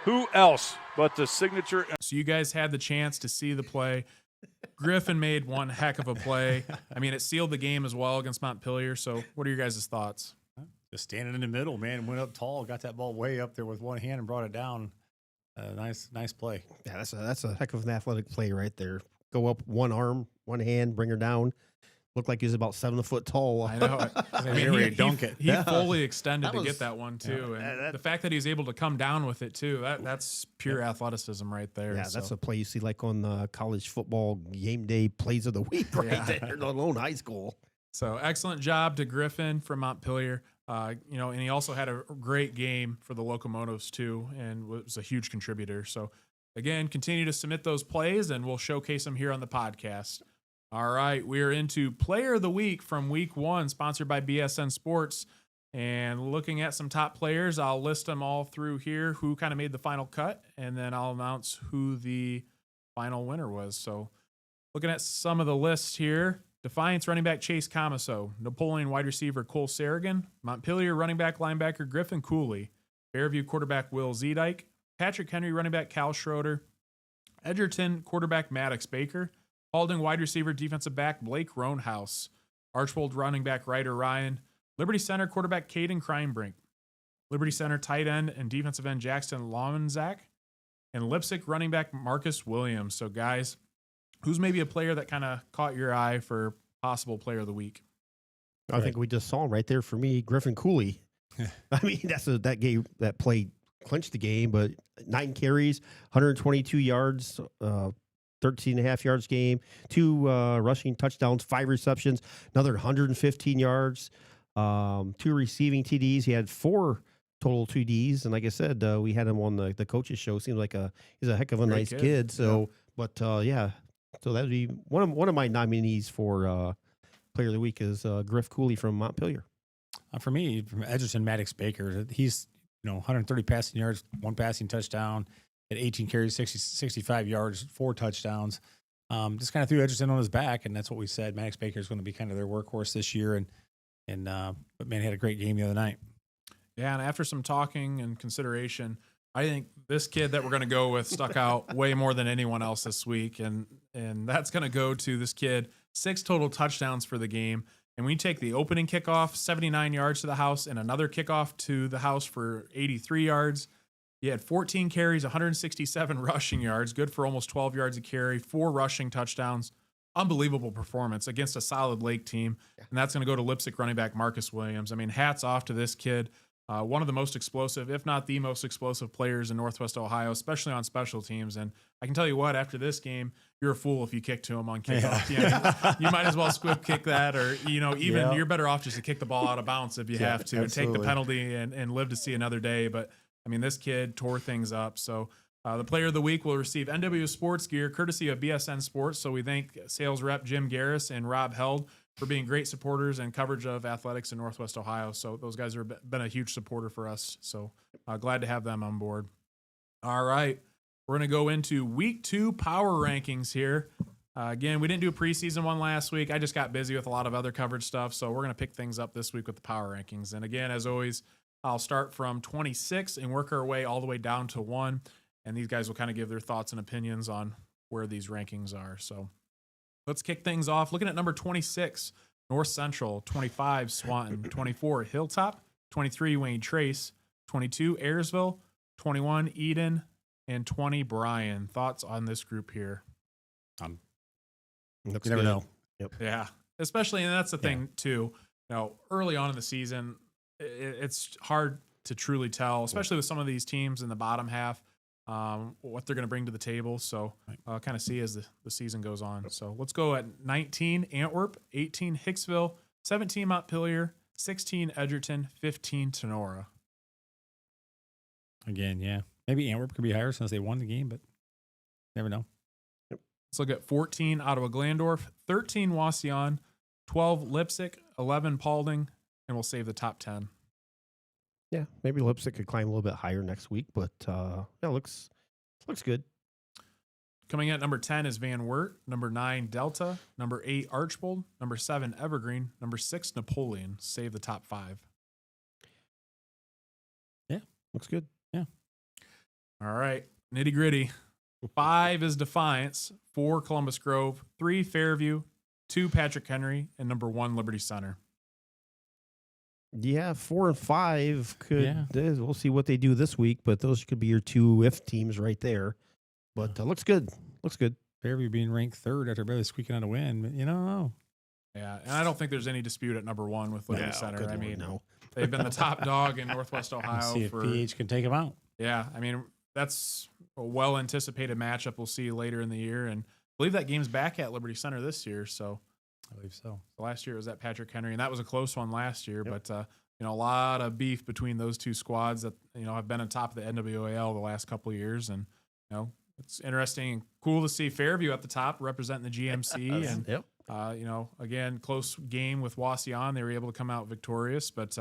Who else but the signature? So you guys had the chance to see the play. Griffin made one heck of a play. I mean, it sealed the game as well against Montpelier. So what are your guys' thoughts? Just standing in the middle, man. Went up tall, got that ball way up there with one hand and brought it down. Nice play. Yeah, that's a heck of an athletic play right there. Go up one arm, one hand, bring her down. Looked like he was about 7 foot tall. I know. I mean, he dunk it. He fully extended to get that one too, yeah, and the fact that he was able to come down with it too, that's pure athleticism right there. Yeah, that's a play you see like on the college football game day plays of the week right there, let alone high school. So excellent job to Griffin from Montpelier. And he also had a great game for the Locomotives too, and was a huge contributor. So again, continue to submit those plays, and we'll showcase them here on the podcast. All right, we are into Player of the Week from Week 1, sponsored by BSN Sports. And looking at some top players, I'll list them all through here, who kind of made the final cut, and then I'll announce who the final winner was. So looking at some of the lists here, Defiance running back Chase Comiso, Napoleon wide receiver Cole Sarragan, Montpelier running back linebacker Griffin Cooley, Fairview quarterback Will Zedike, Patrick Henry running back Cal Schroeder, Edgerton quarterback Maddox Baker, Paulding wide receiver defensive back Blake Roanhouse, Archbold running back Ryder Ryan, Liberty Center quarterback Caden Kreinbrink, Liberty Center tight end and defensive end Jackson Lomanzak, and Lipsick running back Marcus Williams. So guys, who's maybe a player that kind of caught your eye for possible player of the week? I think we just saw him right there for me, Griffin Cooley. I mean, that play clinched the game, but 9 carries, 122 yards, 13.5 yards game, 2 rushing touchdowns, 5 receptions, another 115 yards, 2 receiving TDs. He had 4 total TDs, and like I said, we had him on the coaches show. Seems like he's a heck of a Great nice kid. So, but yeah, so that would be one of my nominees for Player of the Week is Griff Cooley from Montpelier. For me, from Edgerton, Maddox Baker, he's 130 passing yards, 1 passing touchdown, at 18 carries, 65 yards, 4 touchdowns. Just kind of threw Edgerton on his back, and that's what we said. Maddox Baker is going to be kind of their workhorse this year, but man, he had a great game the other night. Yeah, and after some talking and consideration, I think this kid that we're going to go with stuck out way more than anyone else this week, and that's going to go to this kid. 6 total touchdowns for the game. And we take the opening kickoff, 79 yards to the house, and another kickoff to the house for 83 yards. He had 14 carries, 167 rushing yards, good for almost 12 yards a carry, 4 rushing touchdowns. Unbelievable performance against a solid Lake team. And that's going to go to Lipsick running back Marcus Williams. I mean, hats off to this kid. One of the most explosive, if not the most explosive players in Northwest Ohio, especially on special teams. And I can tell you what, after this game, you're a fool if you kick to him on kickoff. Yeah. You might as well squib kick that, or even you're better off just to kick the ball out of bounds if you have to, and take the penalty and live to see another day. But I mean, this kid tore things up. So the Player of the Week will receive NWO Sports gear courtesy of BSN Sports. So we thank sales rep Jim Garris and Rob Held for being great supporters and coverage of athletics in Northwest Ohio. So those guys have been a huge supporter for us. So glad to have them on board. All right. We're going to go into week 2 power rankings here. Again, we didn't do a preseason one last week. I just got busy with a lot of other coverage stuff. So we're going to pick things up this week with the power rankings. And again, as always, I'll start from 26 and work our way all the way down to 1. And these guys will kind of give their thoughts and opinions on where these rankings are. So let's kick things off. Looking at number 26, North Central, 25, Swanton, 24, Hilltop, 23, Wayne Trace, 22, Ayersville, 21, Eden, and 20, Bryan. Thoughts on this group here? Looks You never good. know. Yep. Yeah, especially, and that's the thing too. Early on in the season, it's hard to truly tell, especially with some of these teams in the bottom half, what they're going to bring to the table. So kind of see as the season goes on. So let's go at 19, Antwerp, 18, Hicksville, 17, Montpelier, 16, Edgerton, 15, Tinora. Again, yeah. Maybe Antwerp could be higher since they won the game, but never know. Let's look at 14, Ottawa Glandorf, 13, Wauseon, 12, Lipsick, 11, Paulding, and we'll save the top 10. Yeah, maybe Lipsick could climb a little bit higher next week, but yeah, looks good. Coming in at number 10 is Van Wert, number 9, Delta, number 8, Archbold, number 7, Evergreen, number 6, Napoleon. Save the top 5. Yeah, looks good. Yeah. All right, nitty gritty. 5 is Defiance, 4, Columbus Grove, 3, Fairview, 2, Patrick Henry, and number 1, Liberty Center. Yeah, 4 and 5 could. We'll see what they do this week, but those could be your 2 if teams right there. But looks good. Looks good. Fairview being ranked 3rd after barely squeaking out a win, but you don't know. Yeah, and I don't think there's any dispue at number 1 with Liberty Center. I mean, no. They've been the top dog in Northwest Ohio. See if PH can take them out. Yeah, I mean, that's a well-anticipated matchup we'll see later in the year. And I believe that game's back at Liberty Center this year. So I believe so. Last year it was at Patrick Henry, and that was a close one last year. Yep. But, a lot of beef between those two squads that, have been on top of the NWOAL the last couple of years. And, it's interesting and cool to see Fairview at the top representing the GMC. And, yep. Again, close game with Wauseon. They were able to come out victorious. But,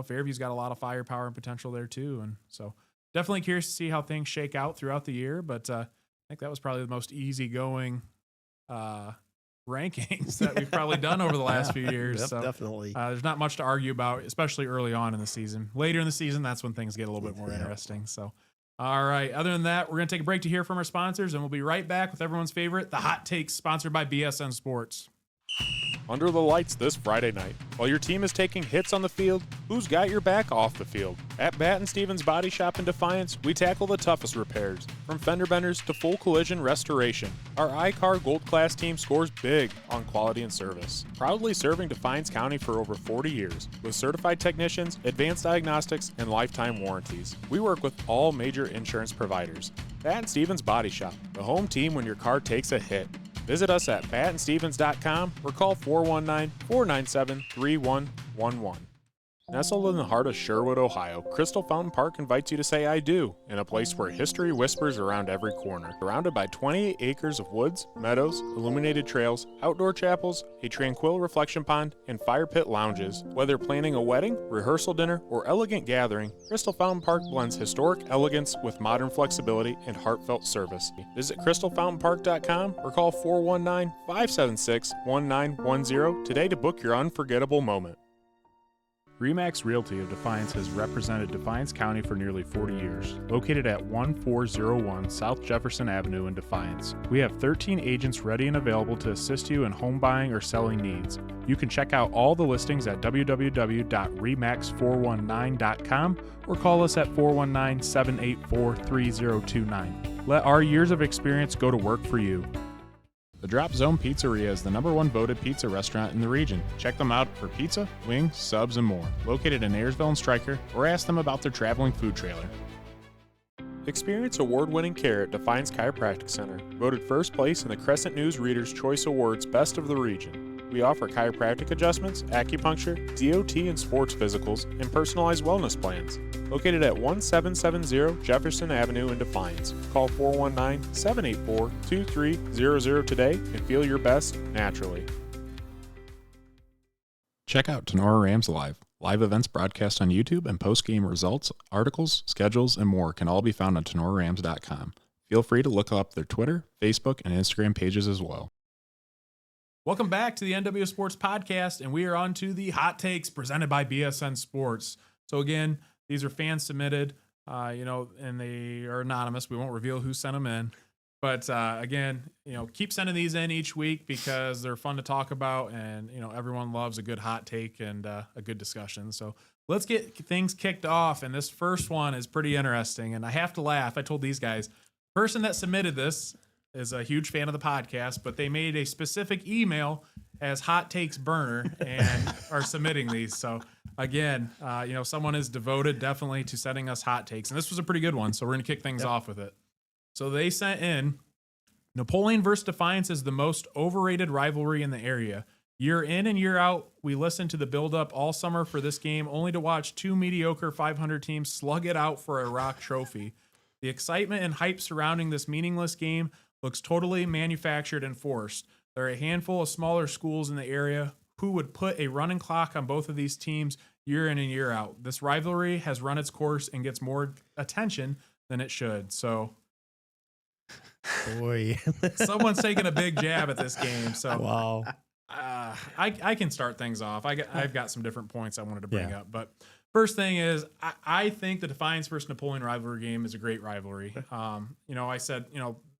Fairview's got a lot of firepower and potential there too. And so definitely curious to see how things shake out throughout the year. But I think that was probably the most easygoing rankings that we've probably done over the last few years. Yep, so definitely. There's not much to argue about, especially early on in the season. Later in the season, that's when things get a little bit more interesting. So, all right. Other than that, we're going to take a break to hear from our sponsors, and we'll be right back with everyone's favorite, the Hot Takes, sponsored by BSN Sports. Under the lights this Friday night. While your team is taking hits on the field, who's got your back off the field? At Batt & Stevens Body Shop in Defiance, we tackle the toughest repairs, from fender benders to full collision restoration. Our iCar Gold Class team scores big on quality and service. Proudly serving Defiance County for over 40 years, with certified technicians, advanced diagnostics, and lifetime warranties. We work with all major insurance providers. Batt & Stevens Body Shop, the home team when your car takes a hit. Visit us at battandstevens.com or call 419-497-3111. Nestled in the heart of Sherwood, Ohio, Crystal Fountain Park invites you to say I do in a place where history whispers around every corner. Surrounded by 28 acres of woods, meadows, illuminated trails, outdoor chapels, a tranquil reflection pond, and fire pit lounges. Whether planning a wedding, rehearsal dinner, or elegant gathering, Crystal Fountain Park blends historic elegance with modern flexibility and heartfelt service. Visit crystalfountainpark.com or call 419-576-1910 today to book your unforgettable moment. RE/MAX Realty of Defiance has represented Defiance County for nearly 40 years. Located at 1401 South Jefferson Avenue in Defiance, we have 13 agents ready and available to assist you in home buying or selling needs. You can check out all the listings at www.remax419.com or call us at 419-784-3029. Let our years of experience go to work for you. The Drop Zone Pizzeria is the #1 voted pizza restaurant in the region. Check them out for pizza, wings, subs, and more. Located in Ayersville and Stryker, or ask them about their traveling food trailer. Experience award-winning care at Defiance Chiropractic Center, voted first place in the Crescent News Readers' Choice Awards Best of the Region. We offer chiropractic adjustments, acupuncture, DOT and sports physicals, and personalized wellness plans. Located at 1770 Jefferson Avenue in Defiance. Call 419-784-2300 today and feel your best naturally. Check out Tinora Rams Live. Live events broadcast on YouTube and post-game results, articles, schedules, and more can all be found on TinoraRams.com. Feel free to look up their Twitter, Facebook, and Instagram pages as well. Welcome back to the NWO Sports Podcast, and we are on to the hot takes presented by BSN Sports. So again, these are fan submitted, and they are anonymous. We won't reveal who sent them in. But again, keep sending these in each week because they're fun to talk about, and everyone loves a good hot take and a good discussion. So let's get things kicked off. And this first one is pretty interesting, and I have to laugh. I told these guys, the person that submitted this is a huge fan of the podcast, but they made a specific email as Hot Takes Burner and are submitting these. So again, someone is devoted definitely to sending us hot takes, and this was a pretty good one. So we're going to kick things off with it. So they sent in, Napoleon versus Defiance is the most overrated rivalry in the area. Year in and year out, we listen to the build-up all summer for this game, only to watch two mediocre 500 teams slug it out for a rock trophy. The excitement and hype surrounding this meaningless game looks totally manufactured and forced. There are a handful of smaller schools in the area who would put a running clock on both of these teams year in and year out. This rivalry has run its course and gets more attention than it should. So, boy, someone's taking a big jab at this game. So, wow. I can start things off. I've got some different points I wanted to bring up, but first thing is I think the Defiance versus Napoleon rivalry game is a great rivalry. I said,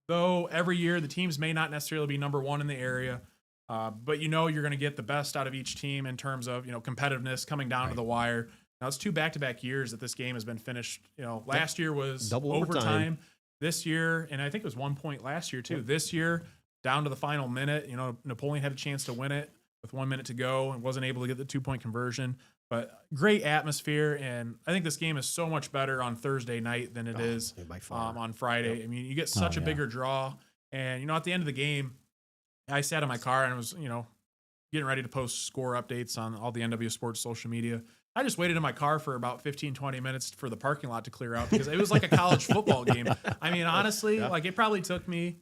though every year the teams may not necessarily be number one in the area, but you're going to get the best out of each team in terms of competitiveness coming down to the wire. Now it's 2 back-to-back years that this game has been finished. Last year was double overtime. This year, and I think it was 1 point last year too. This year, down to the final minute. Napoleon had a chance to win it with 1 minute to go and wasn't able to get the 2-point conversion. But great atmosphere, and I think this game is so much better on Thursday night than it is on Friday. I mean, you get such a bigger draw, and at the end of the game, I sat in my car and was getting ready to post score updates on all the NWO Sports social media. I just waited in my car for about 15-20 minutes for the parking lot to clear out because it was like a college football game. I mean, honestly, it probably took me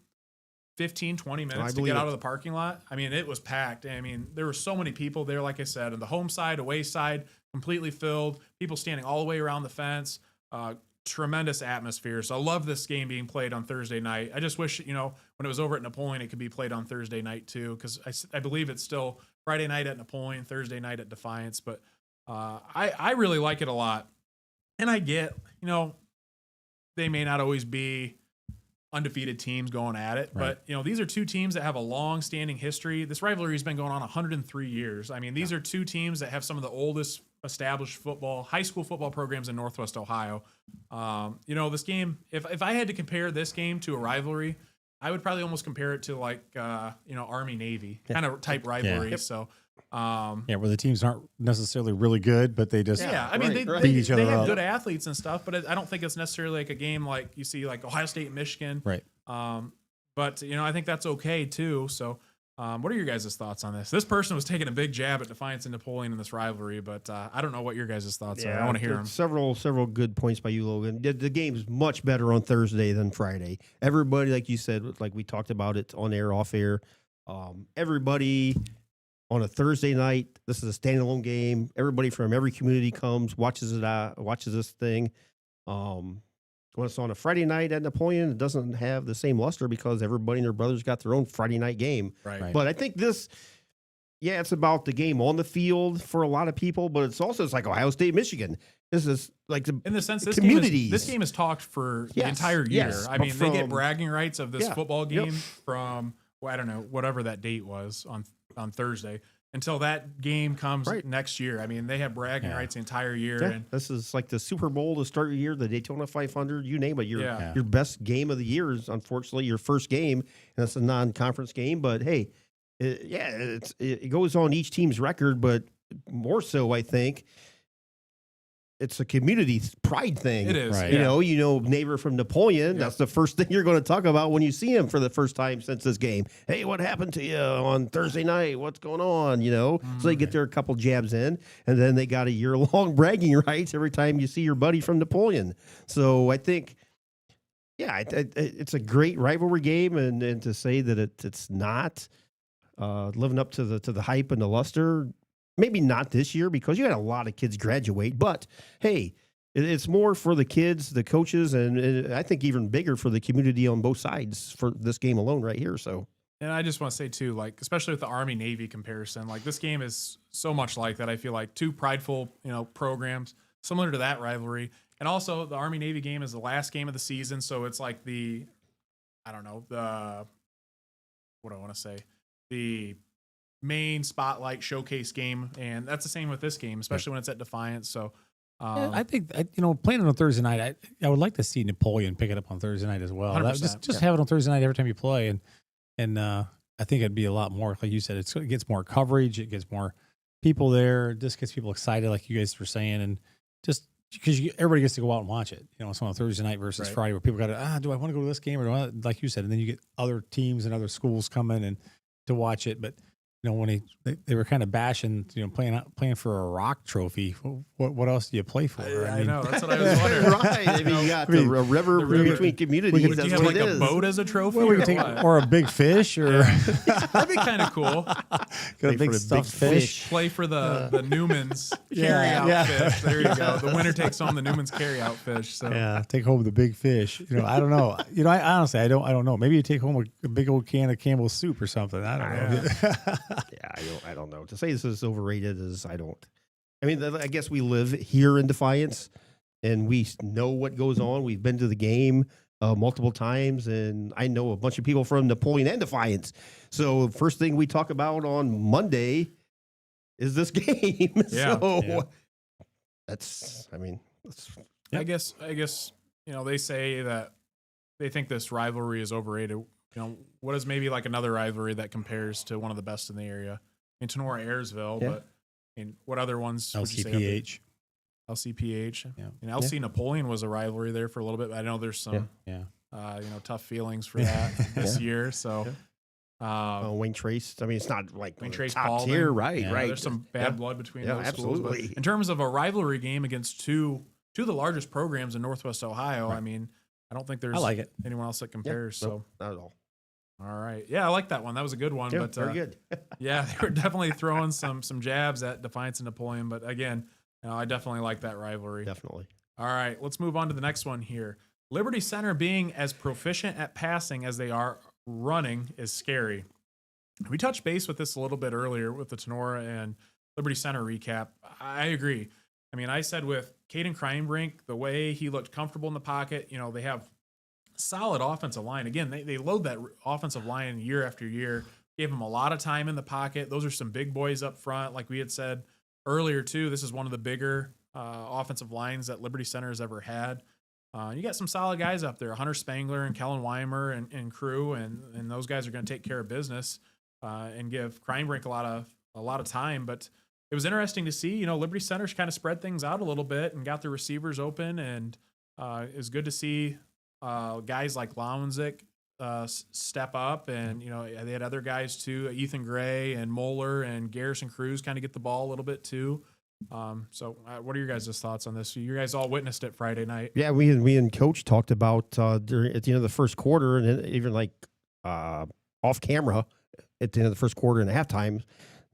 15-20 minutes to get out of the parking lot. I mean, it was packed. I mean, there were so many people there, like I said, on the home side, away side, completely filled, people standing all the way around the fence, tremendous atmosphere. So I love this game being played on Thursday night. I just wish, when it was over at Napoleon, it could be played on Thursday night too, because I believe it's still Friday night at Napoleon, Thursday night at Defiance. But I really like it a lot. And I get, they may not always be undefeated teams going at it. Right. But, you know, these are two teams that have a long-standing history. This rivalry has been going on 103 years. I mean, these are two teams that have some of the oldest established high school football programs in Northwest Ohio. You know, this game, if I had to compare this game to a rivalry, I would probably almost compare it to like, you know, Army-Navy kind of type rivalry. Yep. So, where the teams aren't necessily really good, but they just I mean, they beat each other have up. good athletes and stuff, but I don't think it's necessarily like a game like you see like Ohio State and Michigan. Right. But, you know, I think that's okay too. So, what are your guys' thoughts on this? This person was taking a big jab at Defiance and Napoleon in this rivalry, but I don't know what your guys' thoughts are. I want to hear them. Several good points by you, Logan. The game's much better on Thursday than Friday. Everybody, like you said, like we talked about it on air, off air. Everybody on a Thursday night, this is a standalone game. Everybody from every community comes, watches this thing. When it's on a Friday night at Napoleon, it doesn't have the same luster because everybody and their brothers got their own Friday night game. Right. But I think this, it's about the game on the field for a lot of people, but it's like Ohio State, Michigan. This is like in the sense this communities. This game is talked for the entire year. Yes, I mean, they get bragging rights of this football game from, I don't know, whatever that date was on Thursday. Until that game comes next year. I mean, they have bragging rights the entire year. Yeah. And this is like the Super Bowl to start your year, the Daytona 500, you name it. Your best game of the year is unfortunately your first game, and it's a non-conference game. But hey, it goes on each team's record, but more so, I think, it's a community pride thing. It is. Right. You know, neighbor from Napoleon, that's the first thing you're going to talk about when you see him for the first time since this game. Hey, what happened to you on Thursday night? What's going on? You know, so they get their couple jabs in, and then they got a year-long bragging rights every time you see your buddy from Napoleon. So I think, it's a great rivalry game, and to say that it's not living up to the hype and the luster. Maybe not this year because you had a lot of kids graduate, but hey, it's more for the kids, the coaches, and I think even bigger for the community on both sides for this game alone right here. So, and I just want to say too, like, especially with the Army-Navy comparison, like this game is so much like that. I feel like two prideful, you know, programs similar to that rivalry. And also the Army-Navy game is the last game of the season. So it's like the main spotlight showcase game, and that's the same with this game, especially when it's at Defiance. So I think playing on a Thursday night, I would like to see Napoleon pick it up on Thursday night as well. Just have it on Thursday night every time you play, and I think it'd be a lot more, like you said, it gets more coverage, it gets more people there, it just gets people excited, like you guys were saying, and just because everybody gets to go out and watch it. You know, it's on a Thursday night versus Friday where people got to, do I want to go to this game or do I, like you said, and then you get other teams and other schools coming and to watch it, but. You know, when they were kind of bashing, playing for a rock trophy. What else do you play for? I know. That's what I was wondering. Right. I mean, you got the river between communities. Would you have like a boat as a trophy? Or a big fish? Or that'd be kind of cool. Got a big stuffed fish. Play for the Newmans carry-out fish. There you go. The winner takes home the Newman's carry-out fish. So take home the big fish. I don't know. I honestly, I don't know. Maybe you take home a big old can of Campbell's soup or something. I don't know. I don't know. To say this is overrated is I mean, I guess we live here in Defiance, and we know what goes on. We've been to the game multiple times, and I know a bunch of people from Napoleon and Defiance. So first thing we talk about on Monday is this game. That's. I guess they say that they think this rivalry is overrated. What is maybe like another rivalry that compares to one of the best in the area? I mean, Tinora, Ayersville, but I mean, what other ones? LCPH. LCPH. Yeah. And LC Napoleon was a rivalry there for a little bit. But I know there's some, tough feelings for that this year. So, Wayne Trace. I mean, it's not like Wayne Trace, top tier, right? Yeah, right. There's some bad blood between those absolutely. schools. But in terms of a rivalry game against two of the largest programs in Northwest Ohio, I mean, I don't think there's anyone else that compares. So not at all. All right. Yeah, I like that one. That was a good one. Yeah, but very good. Yeah, they were definitely throwing some jabs at Defiance and Napoleon. But again, I definitely like that rivalry. Definitely. All right, let's move on to the next one here. Liberty Center being as proficient at passing as they are running is scary. We touched base with this a little bit earlier with the Tinora and Liberty Center recap. I agree. I mean, I said with Caden Kreinbrink, the way he looked comfortable in the pocket, they have solid offensive line. Again, they load that offensive line year after year, gave them a lot of time in the pocket. Those are some big boys up front. Like we had said earlier, too, this is one of the bigger offensive lines that Liberty Center has ever had. You got some solid guys up there, Hunter Spangler and Kellen Weimer and crew, and those guys are going to take care of business and give Kreinbrink a lot of time. But it was interesting to see, Liberty Center's kind of spread things out a little bit and got the receivers open, and it was good to see guys like Launzik step up, and they had other guys too, Ethan Gray and Moeller and Garrison Cruz kind of get the ball a little bit too. So what are your guys' thoughts on this? You guys all witnessed it Friday night. Yeah, we and Coach talked about at the end of the first quarter, and even like off camera at the end of the first quarter and halftime.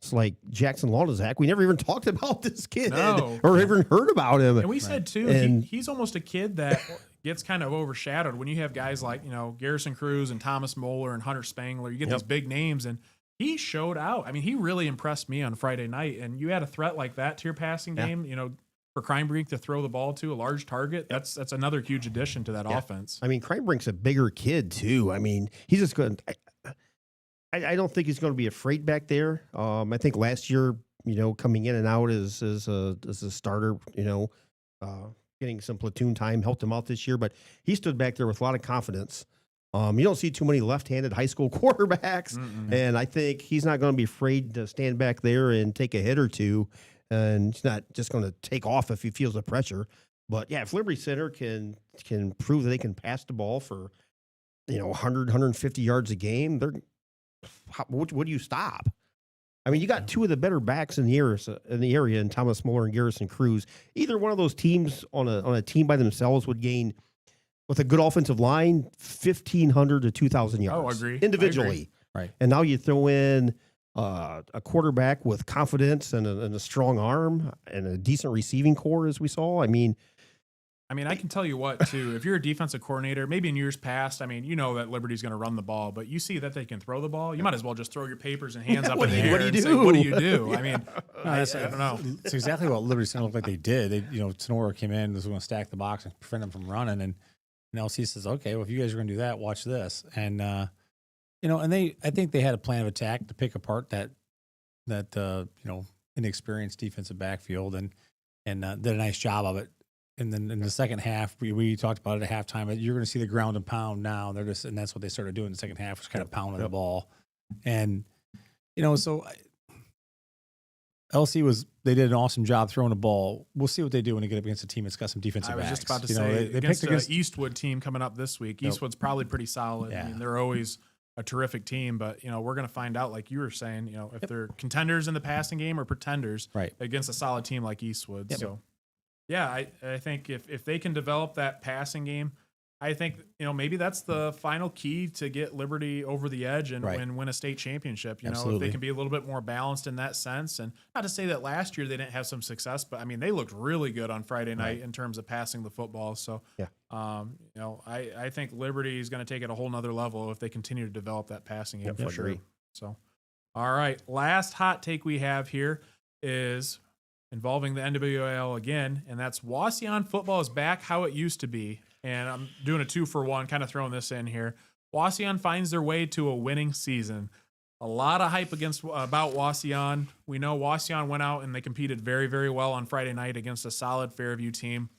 It's like Jackson Launzik. We never even talked about this kid or even heard about him. And we said too, he's almost a kid that gets kind of overshadowed when you have guys like Garrison Cruz and Thomas Moeller and Hunter Spangler. You get these big names, and he showed out. I mean, he really impressed me on Friday night. And you had a threat like that to your passing game, for Kreinbrink to throw the ball to a large target. That's another huge addition to that offense. I mean, Kreinbrink's a bigger kid too. I mean, he's just going. I don't think he's going to be afraid back there. I think last year, coming in and out as a starter, getting some platoon time helped him out this year. But he stood back there with a lot of confidence. You don't see too many left-handed high school quarterbacks, and I think he's not going to be afraid to stand back there and take a hit or two, and he's not just going to take off if he feels the pressure. But yeah, if Liberty Center can prove that they can pass the ball for 100, 150 yards a game, what do you stop? I mean, you got two of the better backs in the area, in Thomas Moeller and Garrison Cruz. Either one of those teams on a team by themselves would gain, with a good offensive line, 1,500 to 2,000 yards. Oh, agree. Individually. I agree. Right. And now you throw in a quarterback with confidence and a strong arm and a decent receiving core, as we saw. I mean, I can tell you what, too, if you're a defensive coordinator, maybe in years past, that Liberty's going to run the ball, but you see that they can throw the ball, you might as well just throw your papers and hands up in the air. What do you do? Say, what do you do? I mean, I don't know. It's exactly what Liberty Center looked like they did. Tinora came in, was going to stack the box and prevent them from running, and LC says, okay, well, if you guys are going to do that, watch this. And, I think they had a plan of attack to pick apart that inexperienced defensive backfield and did a nice job of it. And then in the second half, we talked about it at halftime. You're going to see the ground and pound now. And that's what they started doing in the second half, was kind of pounding the ball. And so LC they did an awesome job throwing the ball. We'll see what they do when they get up against a team that's got some defensive backs. I was just about to say, they picked against Eastwood team coming up this week. Eastwood's probably pretty solid. Yeah. I mean, they're always a terrific team, but we're going to find out, like you were saying, if they're contenders in the passing game or pretenders against a solid team like Eastwood. Yep. So. Yeah, I think if they can develop that passing game, I think maybe that's the final key to get Liberty over the edge and win a state championship. If they can be a little bit more balanced in that sense, and not to say that last year they didn't have some success, but I mean they looked really good on Friday night in terms of passing the football. So I think Liberty is going to take it a whole nother level if they continue to develop that passing game for sure. So, all right, last hot take we have here is involving the NWOAL again, and that's Wauseon football is back how it used to be. And I'm doing a 2-for-1, kind of throwing this in here. Wauseon finds their way to a winning season. A lot of hype about Wauseon. We know Wauseon went out and they competed very, very well on Friday night against a solid Fairview team.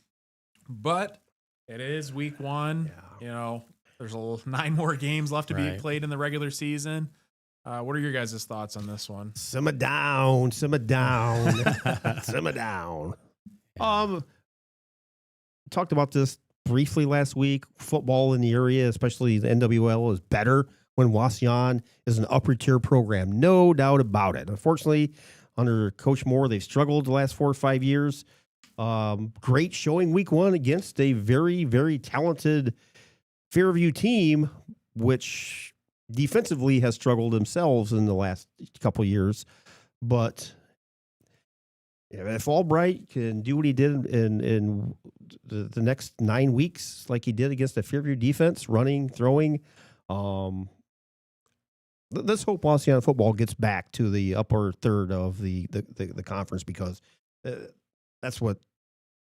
But it is week 1. Yeah. There's 9 more games left to be played in the regular season. What are your guys' thoughts on this one? Simmer down. Simmer down. Talked about this briefly last week. Football in the area, especially the NWOAL, is better when Wauseon is an upper tier program. No doubt about it. Unfortunately, under Coach Moore, they've struggled the last 4 or 5 years. Great showing week 1 against a very, very talented Fairview team, which defensively has struggled themselves in the last couple of years. But if Albright can do what he did in the next 9 weeks, like he did against the Fairview defense, running, throwing, let's hope Wauseon football gets back to the upper third of the conference, because that's what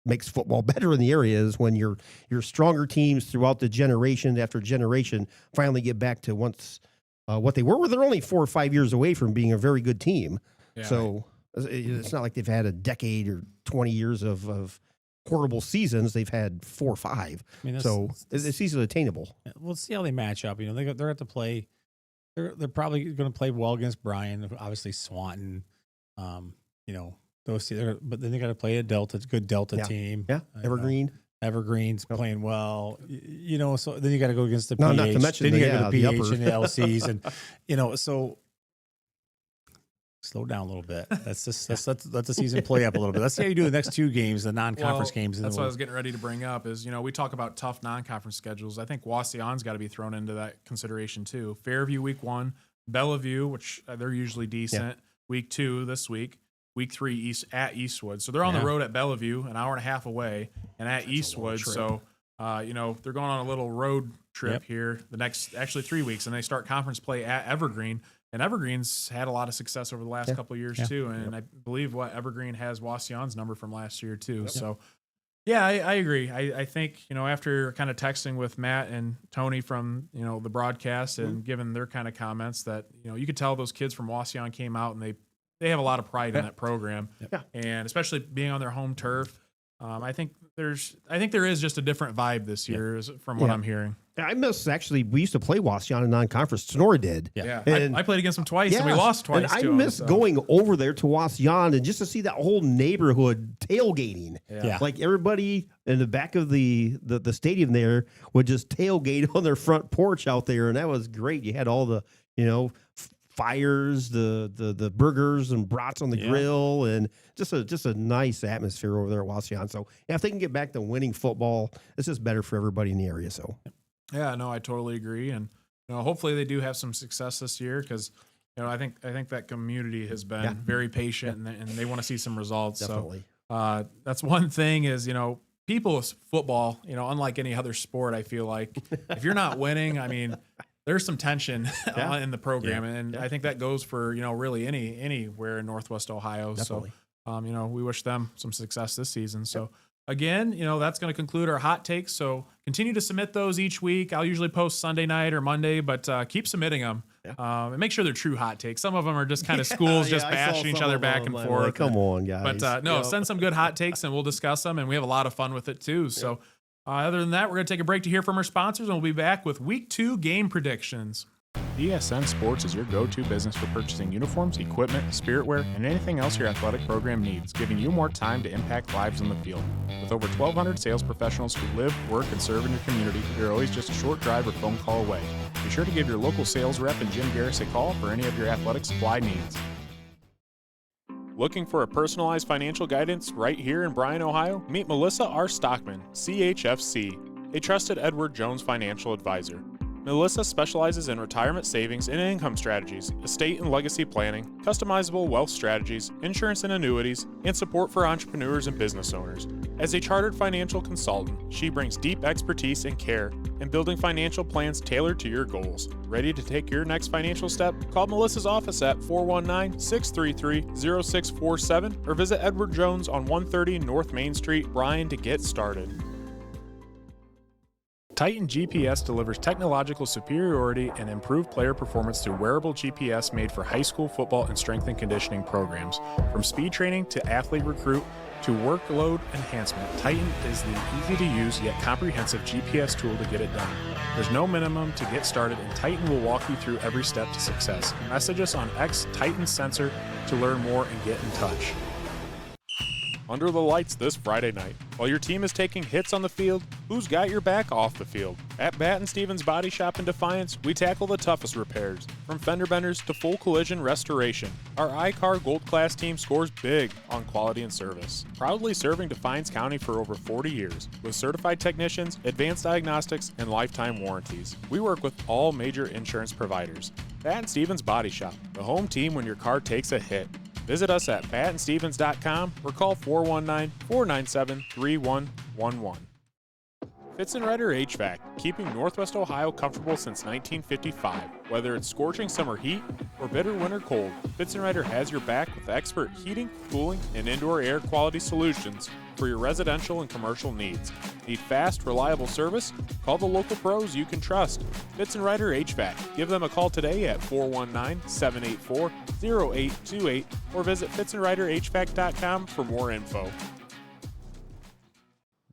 makes football better in the area is when your stronger teams throughout the generation after generation finally get back to once what they were. Where they're only 4 or 5 years away from being a very good team. Yeah, so it's not like they've had a decade or 20 years of horrible seasons. They've had 4 or 5. I mean, so it's easily attainable. We'll see how they match up. You know, they're going to play. They're probably going to play well against Bryan. Obviously, Swanton. You know, those two. But then they got to play a good Delta team. Yeah, Evergreen. Evergreen's playing well. You know, so then you got to go against the no, PH. Not to mention then you got to go to PH and the LCs, and you know, so. Slow down a little bit. Let's let the season play up a little bit. Let's see how you do the next 2 games, the non-conference games. That's what I was getting ready to bring up is, you know, we talk about tough non-conference schedules. I think Wauseon's got to be thrown into that consideration too. Fairview week 1, Bellevue, which they're usually decent. Week 2 this week. Week 3 at Eastwood. So they're on the road at Bellevue, an hour and a half away, and at Eastwood. So, you know, they're going on a little road trip here the next 3 weeks, and they start conference play at Evergreen. And Evergreen's had a lot of success over the last couple of years too, and I believe Evergreen has Wauseon's number from last year too. So, yeah, I agree. I think, you know, after kind of texting with Matt and Tony from, you know, the broadcast and giving their kind of comments that, you know, you could tell those kids from Wauseon came out and they have a lot of pride in that program, and especially being on their home turf. I think there is just a different vibe this year from what I'm hearing. I miss we used to play Wauseon in non-conference. Tinora did. Yeah. I played against them twice and we lost twice. And I miss going over there to Wauseon and just to see that whole neighborhood tailgating. Yeah. Like everybody in the back of the stadium there would just tailgate on their front porch out there. And that was great. You had all the, you know, fires, the burgers and brats on the grill, and just a nice atmosphere over there at Wauseon. So if they can get back to winning football, it's just better for everybody in the area. So yeah, no, I totally agree, and you know, hopefully they do have some success this year because you know I think that community has been very patient and they want to see some results. Definitely. So that's one thing is, you know, people's football, you know, unlike any other sport, I feel like if you're not winning, I mean. There's some tension in the program, and I think that goes for, you know, really anywhere in Northwest Ohio. Definitely. So, you know, we wish them some success this season. So, again, you know, that's going to conclude our hot takes. So, continue to submit those each week. I'll usually post Sunday night or Monday, but keep submitting them. And make sure they're true hot takes. Some of them are just kind of schools just bashing each other back and forth. Like, come on, guys. But send some good hot takes, and we'll discuss them, and we have a lot of fun with it too. So. Other than that, we're going to take a break to hear from our sponsors, and we'll be back with Week 2 game predictions. DSN Sports is your go-to business for purchasing uniforms, equipment, spiritwear, and anything else your athletic program needs, giving you more time to impact lives on the field. With over 1,200 sales professionals who live, work, and serve in your community, you're always just a short drive or phone call away. Be sure to give your local sales rep and Jim Garris a call for any of your athletic supply needs. Looking for a personalized financial guidance right here in Bryan, Ohio? Meet Melissa R. Stockman, CHFC, a trusted Edward Jones financial advisor. Melissa specializes in retirement savings and income strategies, estate and legacy planning, customizable wealth strategies, insurance and annuities, and support for entrepreneurs and business owners. As a chartered financial consultant, she brings deep expertise and care in building financial plans tailored to your goals. Ready to take your next financial step? Call Melissa's office at 419-633-0647 or visit Edward Jones on 130 North Main Street, Bryan, to get started. Titan GPS delivers technological superiority and improved player performance through wearable GPS made for high school football and strength and conditioning programs. From speed training to athlete recruit to workload enhancement, Titan is the easy-to-use yet comprehensive GPS tool to get it done. There's no minimum to get started, and Titan will walk you through every step to success. Message us on X Titan Sensor to learn more and get in touch. Under the lights this Friday night. While your team is taking hits on the field, who's got your back off the field? At Batt & Stevens Body Shop in Defiance, we tackle the toughest repairs, from fender benders to full collision restoration. Our iCar Gold Class team scores big on quality and service. Proudly serving Defiance County for over 40 years, with certified technicians, advanced diagnostics, and lifetime warranties. We work with all major insurance providers. Batt & Stevens Body Shop, the home team when your car takes a hit. Visit us at batandstevens.com or call 419-497-3111. Fitzenreiter HVAC, keeping Northwest Ohio comfortable since 1955. Whether it's scorching summer heat or bitter winter cold, Fitzenreiter has your back with expert heating, cooling, and indoor air quality solutions for your residential and commercial needs. Need fast, reliable service? Call the local pros you can trust. Fitz & Ryder HVAC. Give them a call today at 419-784-0828 or visit fitzandryderhvac.com for more info.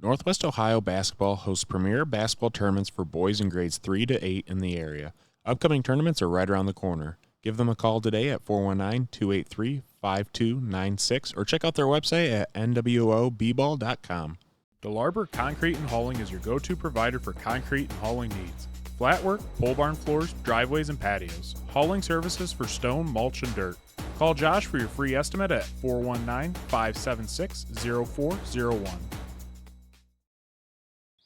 Northwest Ohio Basketball hosts premier basketball tournaments for boys in grades 3 to 8 in the area. Upcoming tournaments are right around the corner. Give them a call today at 419-283-5296 or check out their website at NWOBball.com. DeLarber Concrete and Hauling is your go-to provider for concrete and hauling needs. Flat work, pole barn floors, driveways, and patios. Hauling services for stone, mulch, and dirt. Call Josh for your free estimate at 419-576-0401.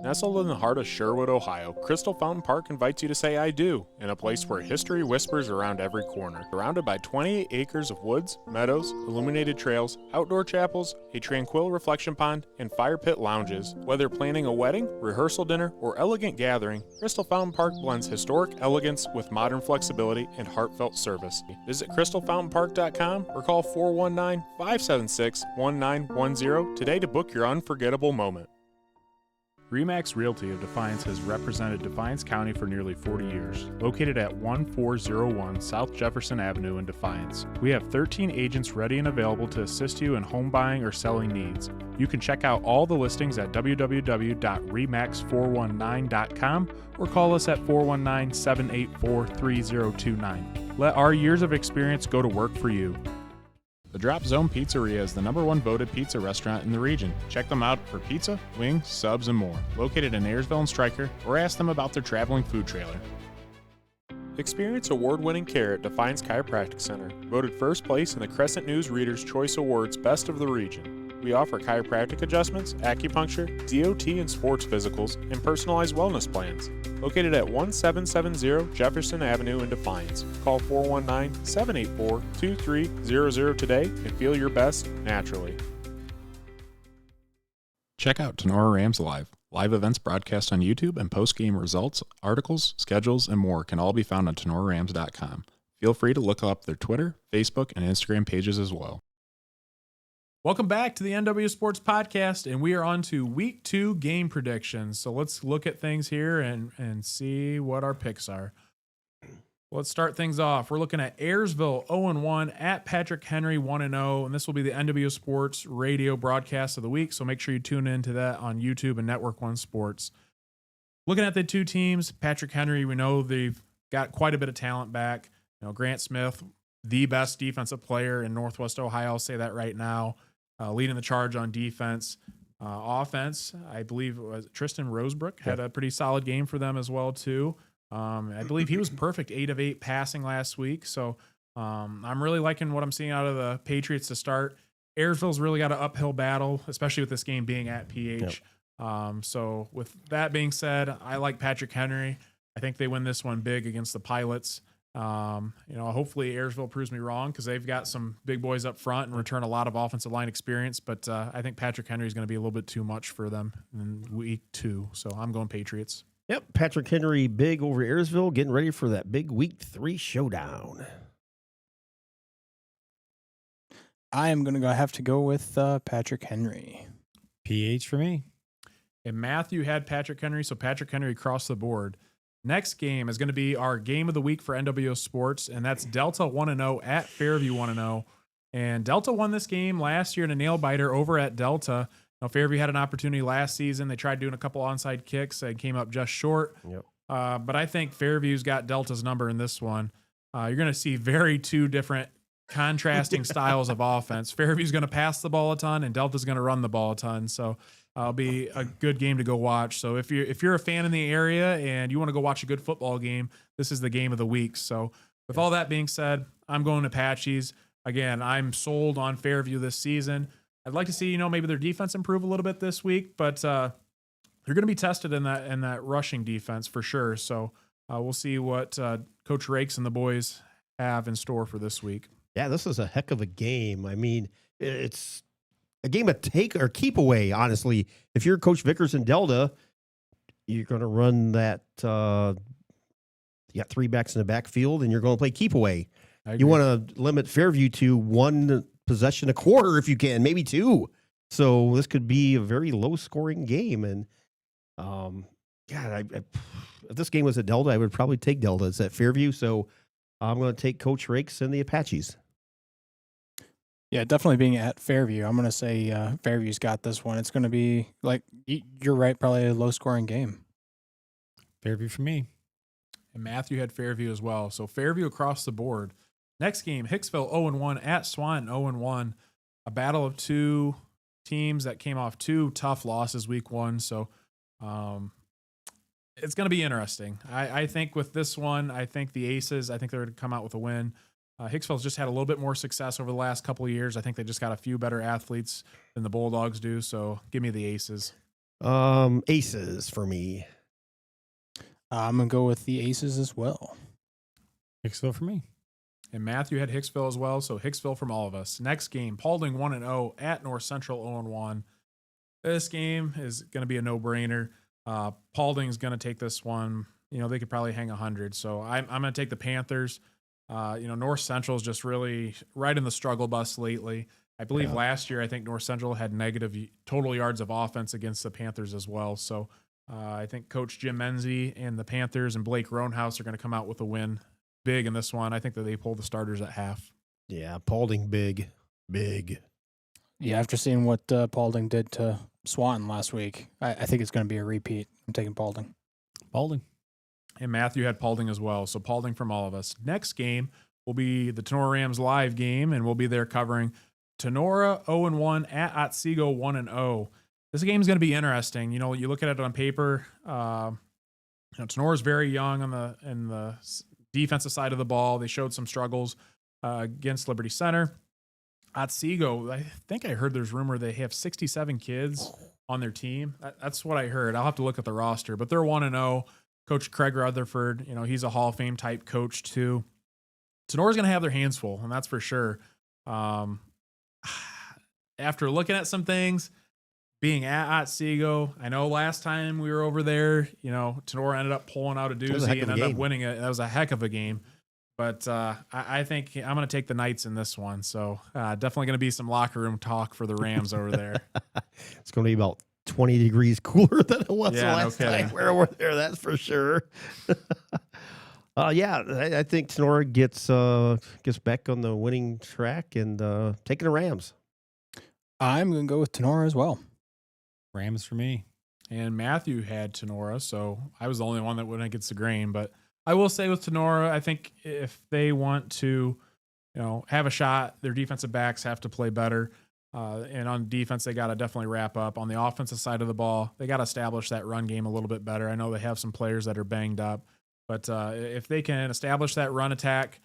Nestled in the heart of Sherwood, Ohio, Crystal Fountain Park invites you to say I do, in a place where history whispers around every corner. Surrounded by 28 acres of woods, meadows, illuminated trails, outdoor chapels, a tranquil reflection pond, and fire pit lounges. Whether planning a wedding, rehearsal dinner, or elegant gathering, Crystal Fountain Park blends historic elegance with modern flexibility and heartfelt service. Visit crystalfountainpark.com or call 419-576-1910 today to book your unforgettable moment. RE/MAX Realty of Defiance has represented Defiance County for nearly 40 years. Located at 1401 South Jefferson Avenue in Defiance, we have 13 agents ready and available to assist you in home buying or selling needs. You can check out all the listings at www.remax419.com or call us at 419-784-3029. Let our years of experience go to work for you. The Drop Zone Pizzeria is the #1 voted pizza restaurant in the region. Check them out for pizza, wings, subs, and more. Located in Ayersville and Stryker, or ask them about their traveling food trailer. Experience award-winning care at Defiance Chiropractic Center, voted first place in the Crescent News Reader's Choice Awards Best of the Region. We offer chiropractic adjustments, acupuncture, DOT and sports physicals, and personalized wellness plans. Located at 1770 Jefferson Avenue in Defiance. Call 419-784-2300 today and feel your best naturally. Check out Tinora Rams Live. Live events broadcast on YouTube and post-game results, articles, schedules, and more can all be found on TinoraRams.com. Feel free to look up their Twitter, Facebook, and Instagram pages as well. Welcome back to the NWO Sports Podcast, and we are on to Week 2 game predictions. So let's look at things here and see what our picks are. Let's start things off. We're looking at Ayersville 0-1 at Patrick Henry 1-0, and this will be the NWO Sports radio broadcast of the week, so make sure you tune into that on YouTube and Network One Sports. Looking at the two teams, Patrick Henry, we know they've got quite a bit of talent back. You know, Grant Smith, the best defensive player in Northwest Ohio, I'll say that right now. Leading the charge on defense. Offense, I believe it was Tristan Rosebrook had a pretty solid game for them as well, too. I believe he was perfect, 8 of 8 passing last week. So I'm really liking what I'm seeing out of the Patriots to start. Ayersville's really got an uphill battle, especially with this game being at PH. So with that being said, I like Patrick Henry. I think they win this one big against the Pilots. Hopefully Ayersville proves me wrong because they've got some big boys up front and return a lot of offensive line experience. But I think Patrick Henry is going to be a little bit too much for them in Week 2. So I'm going Patriots. Yep, Patrick Henry big over Ayersville, getting ready for that big Week 3 showdown. I am going to have to go with Patrick Henry. PH for me. And Matthew had Patrick Henry, so Patrick Henry across the board. Next game is going to be our game of the week for NWO Sports, and that's Delta 1-0 at Fairview 1-0. And Delta won this game last year in a nail-biter over at Delta. Now, Fairview had an opportunity last season. They tried doing a couple onside kicks and came up just short. Yep. But I think Fairview's got Delta's number in this one. You're going to see two different contrasting styles of offense. Fairview's going to pass the ball a ton, and Delta's going to run the ball a ton. So it'll be a good game to go watch. So if you're a fan in the area and you want to go watch a good football game, this is the game of the week. So with all that being said, I'm going Apaches. Again, I'm sold on Fairview this season. I'd like to see, maybe their defense improve a little bit this week, but they're going to be tested in that rushing defense for sure. So we'll see what Coach Rakes and the boys have in store for this week. Yeah, this is a heck of a game. I mean, it's a game of take or keep away, honestly. If you're Coach Vickers in Delta, you're going to run that. You got 3 backs in the backfield, and you're going to play keep away. You want to limit Fairview to 1 possession a quarter if you can, maybe 2. So this could be a very low scoring game. And if this game was at Delta, I would probably take Delta. It's at Fairview. So I'm going to take Coach Rakes and the Apaches. Yeah, definitely being at Fairview. I'm going to say Fairview's got this one. It's going to be, like, you're right, probably a low-scoring game. Fairview for me. And Matthew had Fairview as well. So Fairview across the board. Next game, Hicksville 0-1 at Swanton 0-1. A battle of two teams that came off two tough losses week one. So it's going to be interesting. I think with this one, I think the Aces, I think they're going to come out with a win. Hicksville's just had a little bit more success over the last couple of years. I think they just got a few better athletes than the Bulldogs do. So give me the Aces. Aces for me. I'm going to go with the Aces as well. Hicksville for me. And Matthew had Hicksville as well. So Hicksville from all of us. Next game, Paulding 1-0 at North Central 0-1. This game is going to be a no-brainer. Paulding's going to take this one. You know, they could probably hang 100. So I'm going to take the Panthers. North Central is just really right in the struggle bus lately. I believe last year, I think North Central had negative total yards of offense against the Panthers as well. So I think Coach Jim Menzie and the Panthers and Blake Roanhouse are going to come out with a win big in this one. I think that they pull the starters at half. Yeah, Paulding big. Yeah, after seeing what Paulding did to Swanton last week, I think it's going to be a repeat. I'm taking Paulding. And Matthew had Paulding as well. So Paulding from all of us. Next game will be the Tinora Rams live game, and we'll be there covering Tinora 0-1 at Otsego 1-0. This game is going to be interesting. You know, you look at it on paper. Tenora's very young in the defensive side of the ball. They showed some struggles against Liberty Center. Otsego, I think I heard there's rumor they have 67 kids on their team. That's what I heard. I'll have to look at the roster, but they're 1-0. Coach Craig Rutherford, he's a Hall of Fame type coach too. Tenora's going to have their hands full, and that's for sure. After looking at some things, being at Otsego, I know last time we were over there, Tinora ended up pulling out a doozy and ended up winning it. That was a heck of a game. But I think I'm going to take the Knights in this one. So definitely going to be some locker room talk for the Rams over there. It's going to be about 20 degrees cooler than it was last no time we were over there. That's for sure. I think Tinora gets back on the winning track and taking the Rams. I'm going to go with Tinora as well. Rams for me. And Matthew had Tinora, so I was the only one that went against the grain. But I will say with Tinora, I think if they want to, have a shot, their defensive backs have to play better. And on defense, they got to definitely wrap up. On the offensive side of the ball, they got to establish that run game a little bit better. I know they have some players that are banged up, but if they can establish that run attack,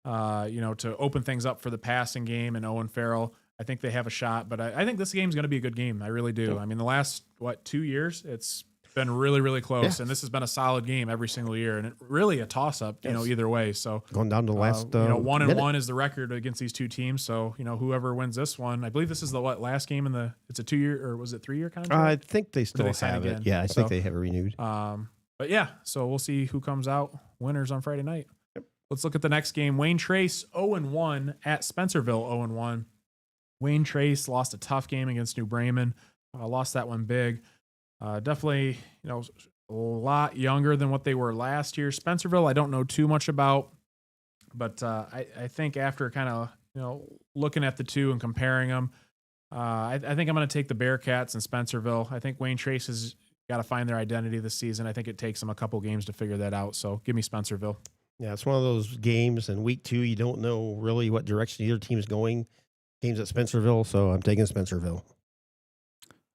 to open things up for the passing game and Owen Farrell, I think they have a shot. But I think this game is going to be a good game. I really do. I mean, the last, 2 years, it's been really, really close. And this has been a solid game every single year. And it really a toss-up, either way. So going down to the last 1-1 is the record against these two teams. So, whoever wins this one, I believe this is the last game it's a 2-year, or was it 3-year contract? I think they still have it. Again? Yeah, I think they have it renewed. But yeah, so we'll see who comes out winners on Friday night. Yep. Let's look at the next game. Wayne Trace 0-1 at Spencerville 0-1. Wayne Trace lost a tough game against New Bremen. Lost that one big. Definitely, a lot younger than what they were last year. Spencerville, I don't know too much about, but I think after kind of, looking at the two and comparing them, I think I'm going to take the Bearcats and Spencerville. I think Wayne Trace has got to find their identity this season. I think it takes them a couple games to figure that out. So give me Spencerville. Yeah, it's one of those games in week 2, you don't know really what direction either team is going. Games at Spencerville, so I'm taking Spencerville.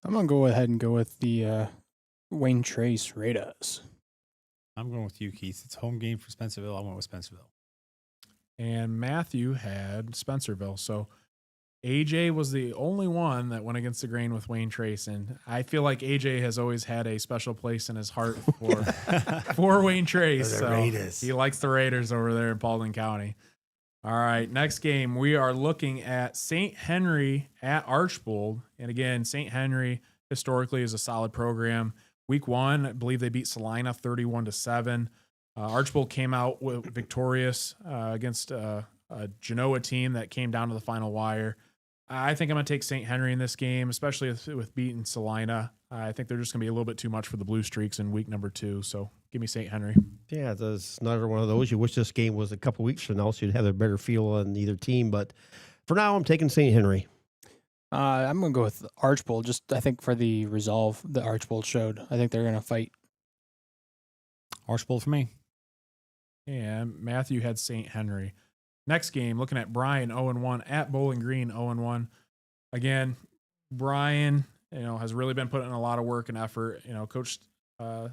I'm going to go ahead and go with the Wayne Trace Raiders. I'm going with you, Keith. It's home game for Spencerville. I went with Spencerville. And Matthew had Spencerville. So AJ was the only one that went against the grain with Wayne Trace. And I feel like AJ has always had a special place in his heart for Wayne Trace. So he likes the Raiders over there in Paulding County. All right, next game, we are looking at St. Henry at Archbold. And again, St. Henry historically is a solid program. Week 1, I believe they beat Salina 31-7. Archbold came out victorious against a Genoa team that came down to the final wire. I think I'm going to take St. Henry in this game, especially with beating Salina. I think they're just going to be a little bit too much for the Blue Streaks in week number 2. So give me St. Henry. Yeah, it's another one of those. You wish this game was a couple weeks from now so you'd have a better feel on either team. But for now, I'm taking St. Henry. I'm going to go with Archbold. Just I think for the resolve that Archbold showed, I think they're going to fight. Archbold for me. And Matthew had St. Henry. Next game, looking at Bryan 0-1 at Bowling Green 0-1. Again, Bryan, has really been putting in a lot of work and effort. Coach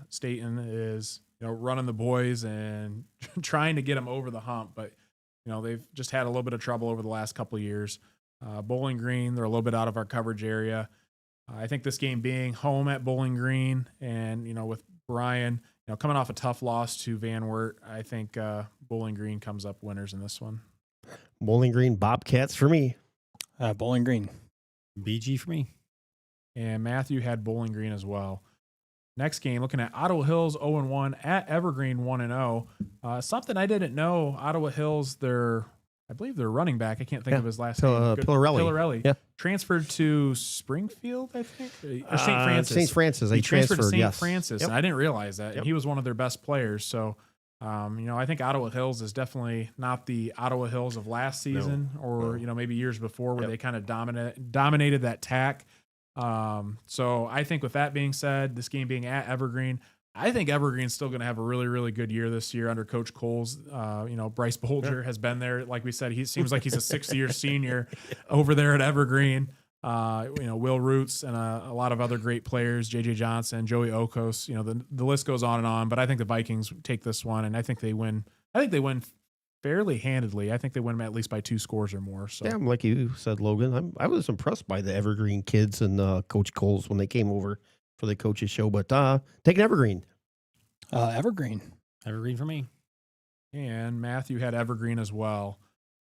Staten is, running the boys and trying to get them over the hump, but they've just had a little bit of trouble over the last couple of years. Bowling Green, they're a little bit out of our coverage area. I think this game being home at Bowling Green and, with Bryan, coming off a tough loss to Van Wert, I think Bowling Green comes up winners in this one. Bowling Green Bobcats for me. Bowling Green. BG for me. And Matthew had Bowling Green as well. Next game, looking at Ottawa Hills 0-1 at Evergreen 1-0. Something I didn't know, Ottawa Hills, I believe their running back, I can't think of his last name. Pillarelli. Yeah. Transferred to Springfield, I think, or St. Francis. St. Francis. He transferred to St. Yes. Francis, Yep. and I didn't realize that. Yep. And he was one of their best players. So, I think Ottawa Hills is definitely not the Ottawa Hills of last season or, maybe years before where they kind of dominated that tack. So I think with that being said, this game being at Evergreen, I think Evergreen's still going to have a really, really good year this year under Coach Coles. Bryce Bolger has been there. Like we said, he seems like he's a 6th-year senior over there at Evergreen. Will Roots and a lot of other great players, J.J. Johnson, Joey Okos. The list goes on and on. But I think the Vikings take this one, and I think they win. I think they win fairly handedly. I think they win at least by 2 scores or more. So yeah, like you said, Logan, I was impressed by the Evergreen kids and Coach Coles when they came over for the coaches show. But taking Evergreen. Evergreen. Evergreen for me. And Matthew had Evergreen as well.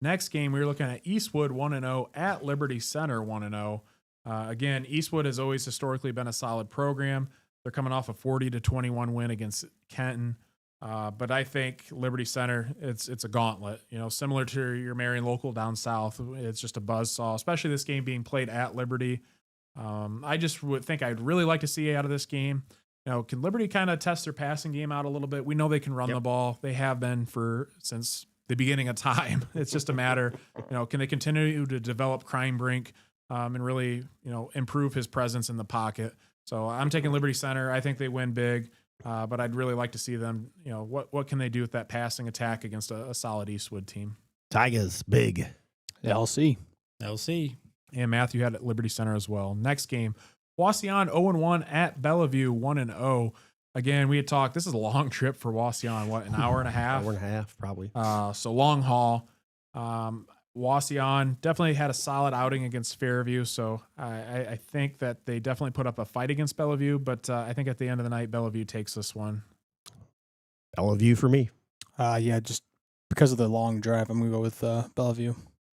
Next game, we were looking at Eastwood 1-0 at Liberty Center 1-0. Again, Eastwood has always historically been a solid program. They're coming off a 40-21 win against Kenton. But I think Liberty Center, it's a gauntlet, similar to your Marion local down south. It's just a buzzsaw, especially this game being played at Liberty. I just would think I'd really like to see out of this game. Can Liberty kind of test their passing game out a little bit? We know they can run the ball. They have been since the beginning of time. It's just a matter, can they continue to develop Crime Brink and really, improve his presence in the pocket? So I'm taking Liberty Center. I think they win big. But I'd really like to see them, what can they do with that passing attack against a solid Eastwood team? Tigers, big. LC. And Matthew had Liberty Center as well. Next game, Wauseon 0-1 at Bellevue 1-0. Again, we had talked, this is a long trip for Wauseon, an hour and a half? Hour and a half, probably. So long haul. Wauseon definitely had a solid outing against Fairview, so I think that they definitely put up a fight against Bellevue, but I think at the end of the night, Bellevue takes this one. Bellevue for me. Just because of the long drive, I'm going to go with Bellevue.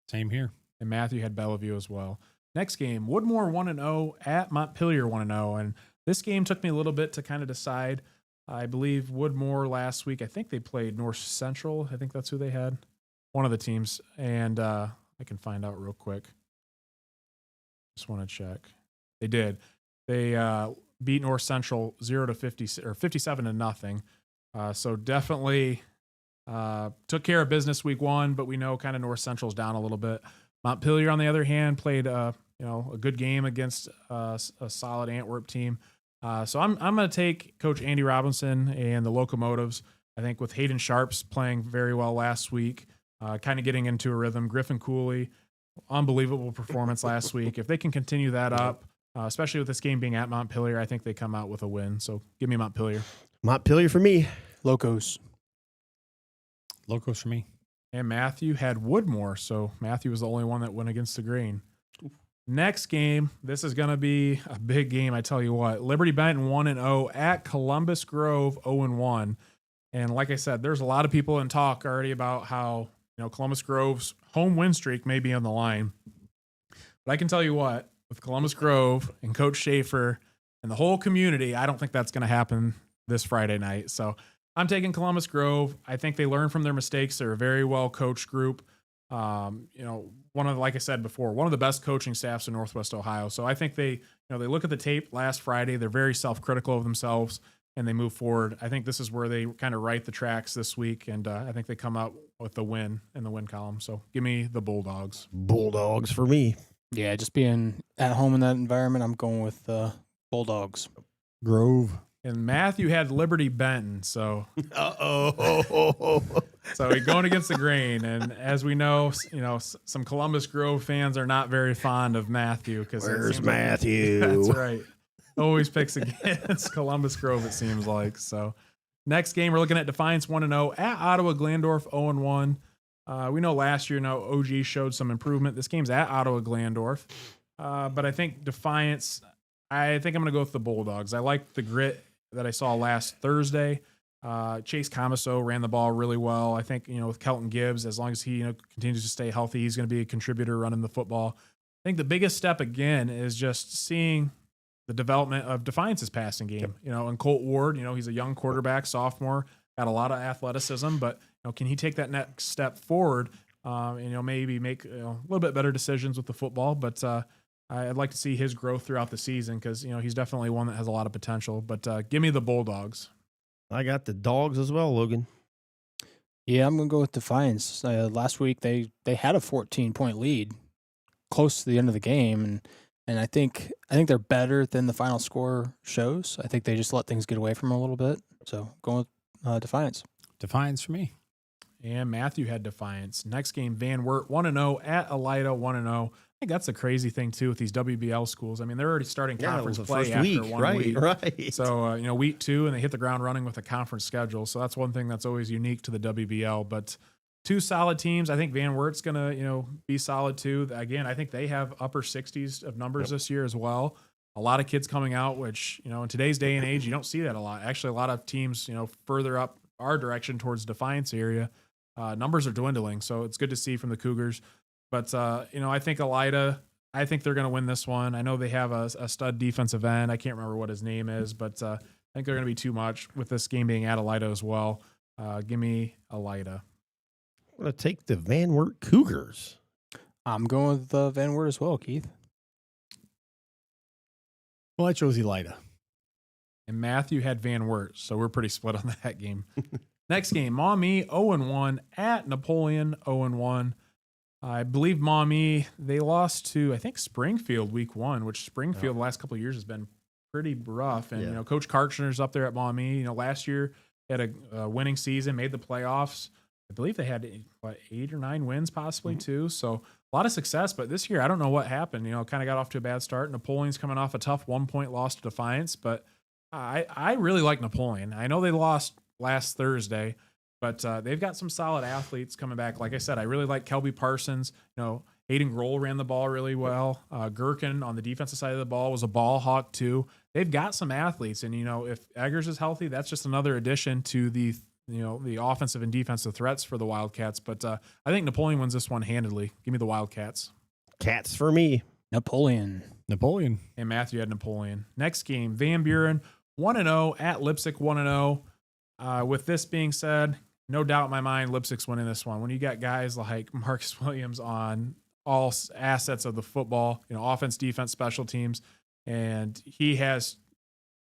Same here. And Matthew had Bellevue as well. Next game, Woodmore 1-0 at Montpelier 1-0, and this game took me a little bit to kind of decide. I believe Woodmore last week, I think they played North Central. I think that's who they had. One of the teams, and I can find out real quick. Just want to check. They did. They beat North Central 0-50 or 57-0. So definitely took care of business week 1, but we know kind of North Central's down a little bit. Montpelier, on the other hand, played a good game against a solid Antwerp team. So I'm going to take Coach Andy Robinson and the Locomotives. I think with Hayden Sharps playing very well last week. Kind of getting into a rhythm. Griffin Cooley, unbelievable performance last week. If they can continue that up, especially with this game being at Montpelier, I think they come out with a win. So give me Montpelier. Montpelier for me. Locos for me. And Matthew had Woodmore, so Matthew was the only one that went against the grain. Next game, this is going to be a big game, I tell you what. Liberty Benton 1-0 at Columbus Grove 0-1. And like I said, there's a lot of people in talk already about how Columbus Grove's home win streak may be on the line. But I can tell you what, with Columbus Grove and Coach Schaefer and the whole community, I don't think that's going to happen this Friday night. So I'm taking Columbus Grove. I think they learn from their mistakes. They're a very well coached group. Like I said before, one of the best coaching staffs in Northwest Ohio. So I think they look at the tape last Friday. They're very self-critical of themselves and they move forward. I think this is where they kind of right the tracks this week. And I think they come out with the win in the win column. So give me the Bulldogs. Bulldogs for me. Yeah, just being at home in that environment, I'm going with Bulldogs. Grove. And Matthew had Liberty Benton, so Uh-oh. so he's going against the grain. And as we know, some Columbus Grove fans are not very fond of Matthew because Where's Matthew? That's right. Always picks against Columbus Grove, it seems like. So next game, we're looking at Defiance 1-0 at Ottawa Glandorf 0-1. We know last year, OG showed some improvement. This game's at Ottawa Glandorf, but I think Defiance. I think I'm going to go with the Bulldogs. I like the grit that I saw last Thursday. Chase Comiso ran the ball really well. I think, with Kelton Gibbs, as long as he continues to stay healthy, he's going to be a contributor running the football. I think the biggest step again is just seeing the development of Defiance's passing game. Yep. And Colt Ward, he's a young quarterback, sophomore, got a lot of athleticism, but can he take that next step forward? Maybe make a little bit better decisions with the football, but I'd like to see his growth throughout the season because, he's definitely one that has a lot of potential. But give me the Bulldogs. I got the Dogs as well, Logan. Yeah, I'm going to go with Defiance. Last week, they had a 14-point lead close to the end of the game, and I think they're better than the final score shows. I think they just let things get away from them a little bit. So going with Defiance. Defiance for me. And Matthew had Defiance. Next game, Van Wert 1-0 at Elida 1-0. I think that's the crazy thing too with these WBL schools. I mean, they're already starting conference play after week, 1 week. Right. So, week 2, and they hit the ground running with a conference schedule. So that's one thing that's always unique to the WBL. But 2 solid teams. I think Van Wert's going to, be solid too. Again, I think they have upper 60s of numbers this year as well. A lot of kids coming out, which, in today's day and age, you don't see that a lot. Actually, a lot of teams, further up our direction towards Defiance area, numbers are dwindling. So it's good to see from the Cougars. But, I think Elida, I think they're going to win this one. I know they have a stud defensive end. I can't remember what his name is, but I think they're going to be too much with this game being at Elida as well. Give me Elida. I'm going to take the Van Wert Cougars. I'm going with Van Wert as well, Keith. Well, I chose Elida. And Matthew had Van Wert, so we're pretty split on that game. Next game, Maumee 0-1 at Napoleon 0-1. I believe Maumee, they lost to, I think, Springfield week 1, which Springfield the last couple of years has been pretty rough. And, Coach Karchner's up there at Maumee. Last year had a winning season, made the playoffs. I believe they had, 8 or 9 wins possibly too. So a lot of success. But this year, I don't know what happened. Kind of got off to a bad start. Napoleon's coming off a tough 1-point loss to Defiance. But I really like Napoleon. I know they lost last Thursday, but they've got some solid athletes coming back. Like I said, I really like Kelby Parsons. Hayden Grohl ran the ball really well. Gherkin on the defensive side of the ball was a ball hawk too. They've got some athletes, and if Eggers is healthy, that's just another addition to the offensive and defensive threats for the Wildcats. But I think Napoleon wins this one handedly. Give me the Wildcats. Cats for me. Napoleon. And Matthew had Napoleon. Next game, Van Buren 1-0 at Lipsick 1-0. With this being said, no doubt in my mind, Lipsick's winning this one. When you got guys like Marcus Williams on all assets of the football, offense, defense, special teams, and he has,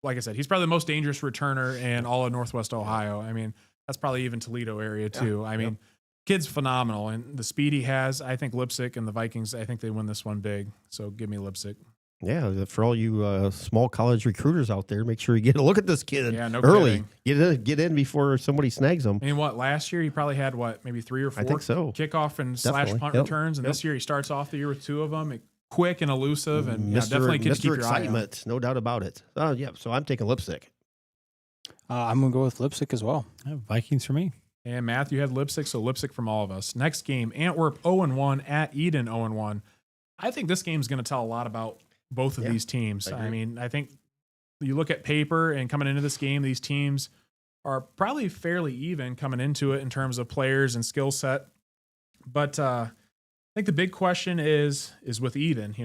like I said, he's probably the most dangerous returner in all of Northwest Ohio. I mean, that's probably even Toledo area too. I mean, kid's phenomenal, and the speed he has. I think Lipsick and the Vikings, I think they win this one big. So give me Lipsick. Yeah, for all you small college recruiters out there, make sure you get a look at this kid early. Get in before somebody snags him. I mean, last year he probably had maybe 3 or 4 I think so. Kickoff and slash punt returns, and this year he starts off the year with 2 of them. Quick and elusive, and definitely can keep your excitement, eye on. No doubt about it. So I'm taking Lipsick. I'm going to go with Lipsick as well. Vikings for me. And Matthew had Lipsick, so Lipsick from all of us. Next game, Antwerp 0-1 at Eden 0-1. I think this game is going to tell a lot about both of these teams. I mean, I think you look at paper and coming into this game, these teams are probably fairly even coming into it in terms of players and skill set. But I think the big question is with Eden.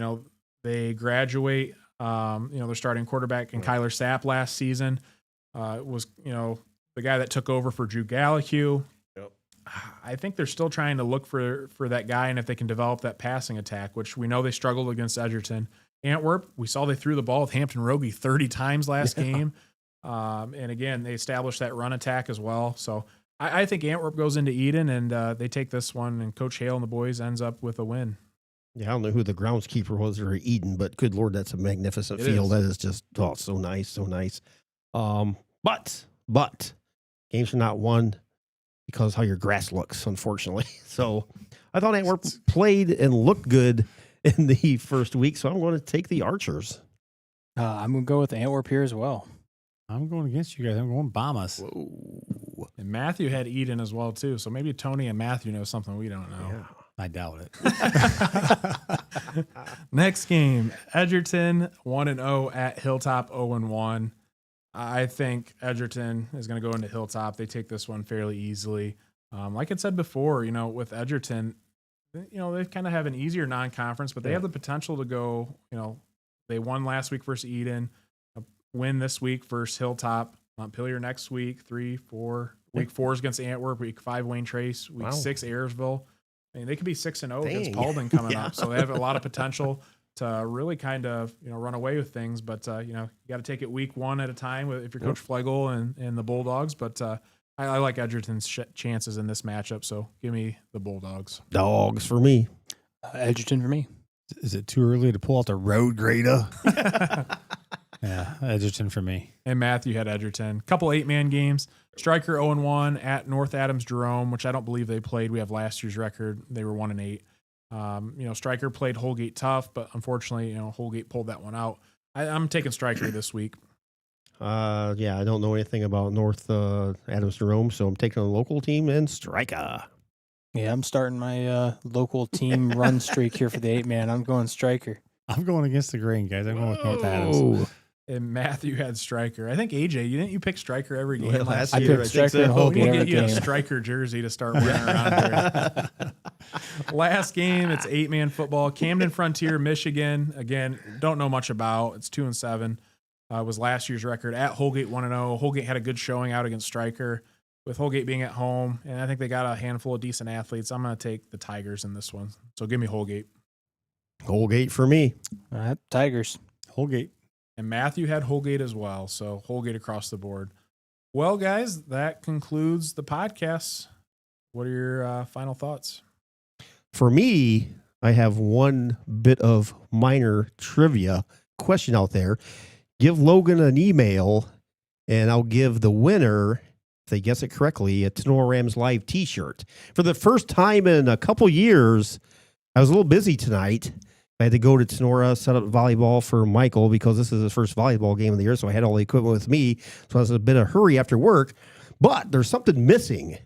They graduate. Their starting quarterback and Kyler Sapp last season was the guy that took over for Drew Gallahue. I think they're still trying to look for that guy, and if they can develop that passing attack, which we know they struggled against Edgerton. Antwerp, we saw they threw the ball with Hampton Rogie 30 times last game. And again, they established that run attack as well. So I think Antwerp goes into Eden, and they take this one, and Coach Hale and the boys ends up with a win. Yeah, I don't know who the groundskeeper was for Eden, but good Lord, that's a magnificent field. That is just, so nice, so nice. But games are not won because how your grass looks, unfortunately. So I thought Antwerp played and looked good in the first week, so I'm going to take the Archers. I'm going to go with Antwerp here as well. I'm going against you guys. I'm going Bombas. Whoa. And Matthew had Eden as well, too. So maybe Tony and Matthew know something we don't know. Yeah. I doubt it. Next game, Edgerton 1-0 at Hilltop 0-1. I think Edgerton is going to go into Hilltop. They take this one fairly easily. Like I said before, with Edgerton, they kind of have an easier non-conference, but they have the potential to go, they won last week versus Eden, win this week versus Hilltop, Montpelier next week, 3-4. Week 4 is against Antwerp, week 5 Wayne Trace, week 6 Ayersville. I mean, they could be 6-0 against Paulding coming up, so they have a lot of potential to really kind of run away with things. But you got to take it week 1 at a time if you're Coach Flegel and the Bulldogs. But I like Edgerton's chances in this matchup, so give me the Bulldogs. Dogs for me. Edgerton for me. Is it too early to pull out the road grader? Yeah, Edgerton for me. And Matthew had Edgerton. Couple 8-man games. Stryker 0-1 at North Adams Jerome, which I don't believe they played. We have last year's record. They were 1-8. Stryker played Holgate tough, but unfortunately, Holgate pulled that one out. I'm taking Stryker this week. I don't know anything about North Adams Jerome, so I'm taking a local team and Stryker. Yeah, I'm starting my local team run streak here for the 8-man. I'm going Stryker. I'm going against the grain, guys. I'm going with North Adams. And Matthew had Stryker. I think AJ, didn't you pick Stryker every game? Well, last I year? picked Stryker and Holgate We'll every get you a game. Stryker jersey to start wearing around here. Last game, it's 8-man football. Camden Frontier, Michigan. Again, don't know much about. It's 2-7. Was last year's record at Holgate 1-0. Holgate had a good showing out against Stryker. With Holgate being at home, and I think they got a handful of decent athletes. I'm going to take the Tigers in this one. So give me Holgate. Holgate for me. All right, Tigers. Holgate. And Matthew had Holgate as well. So Holgate across the board. Well, guys, that concludes the podcast. What are your final thoughts? For me, I have one bit of minor trivia question out there. Give Logan an email, and I'll give the winner, if they guess it correctly, a Tinora Rams Live t-shirt. For the first time in a couple years, I was a little busy tonight. I had to go to Tinora, set up volleyball for Michael because this is his first volleyball game of the year, so I had all the equipment with me. So I was in a bit of a hurry after work. But there's something missing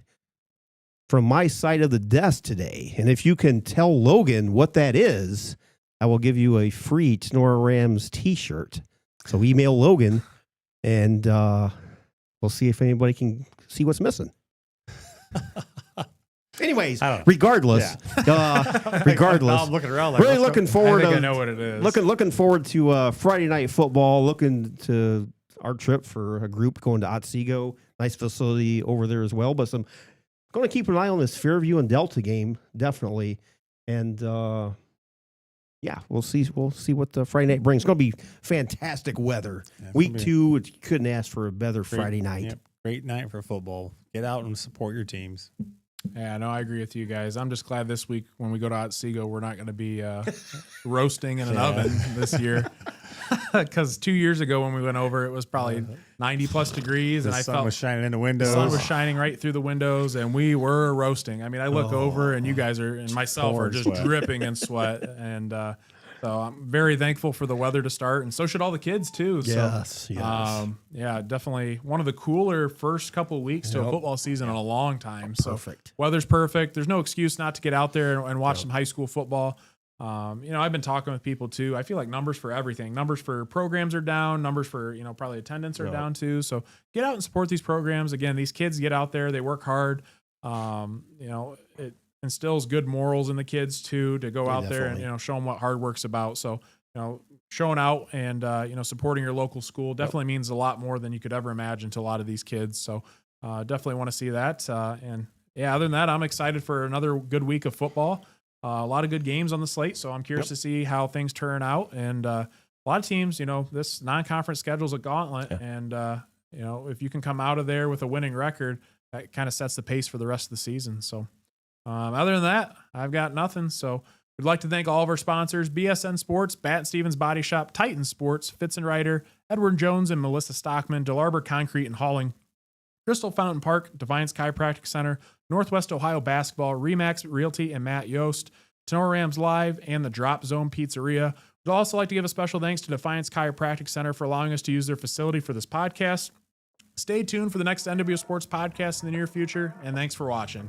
from my side of the desk today. And if you can tell Logan what that is, I will give you a free Tinora Rams t-shirt. So email Logan, and we'll see if anybody can see what's missing. Anyways, regardless, Now I'm looking around like, really looking forward. I know what it is. Looking forward to Friday night football. Looking to our trip for a group going to Otsego. Nice facility over there as well. But I'm going to keep an eye on this Fairview and Delta game definitely, and we'll see. We'll see what the Friday night brings. It's going to be fantastic weather. Week 2, you couldn't ask for a better Friday night. Yep, great night for football. Get out and support your teams. Yeah, no, I agree with you guys. I'm just glad this week when we go to Otsego, we're not going to be roasting in an oven this year. Because 2 years ago when we went over, it was probably 90-plus degrees. The and sun was shining in the windows. The sun was shining right through the windows, and we were roasting. I mean, I look over, and you guys are, and myself are just dripping in sweat. And so I'm very thankful for the weather to start, and so should all the kids, too. Yes. Yeah, definitely one of the cooler first couple of weeks to a football season in a long time. Perfect. So weather's perfect. There's no excuse not to get out there and watch some high school football. I've been talking with people too. I feel like numbers for everything. Numbers for programs are down. Numbers for, probably attendance are down too. So get out and support these programs. Again, these kids get out there, they work hard. It instills good morals in the kids too, to go out there and, show them what hard work's about. So, showing out and, supporting your local school definitely means a lot more than you could ever imagine to a lot of these kids. So, definitely want to see that. And yeah, other than that, I'm excited for another good week of football. A lot of good games on the slate, so I'm curious to see how things turn out. And a lot of teams, this non-conference schedule is a gauntlet, and if you can come out of there with a winning record, that kind of sets the pace for the rest of the season. So other than that, I've got nothing. So we'd like to thank all of our sponsors: BSN Sports, Bat and Stevens Body Shop, Titan Sports, Fitz and Ryder, Edward Jones and Melissa Stockman, DeLarber Concrete and Hauling, Crystal Fountain Park, Defiance Chiropractic Center, Northwest Ohio Basketball, Remax Realty and Matt Yost, Tinora Rams Live, and the Drop Zone Pizzeria. We'd also like to give a special thanks to Defiance Chiropractic Center for allowing us to use their facility for this podcast. Stay tuned for the next NWO Sports Podcast in the near future, and thanks for watching.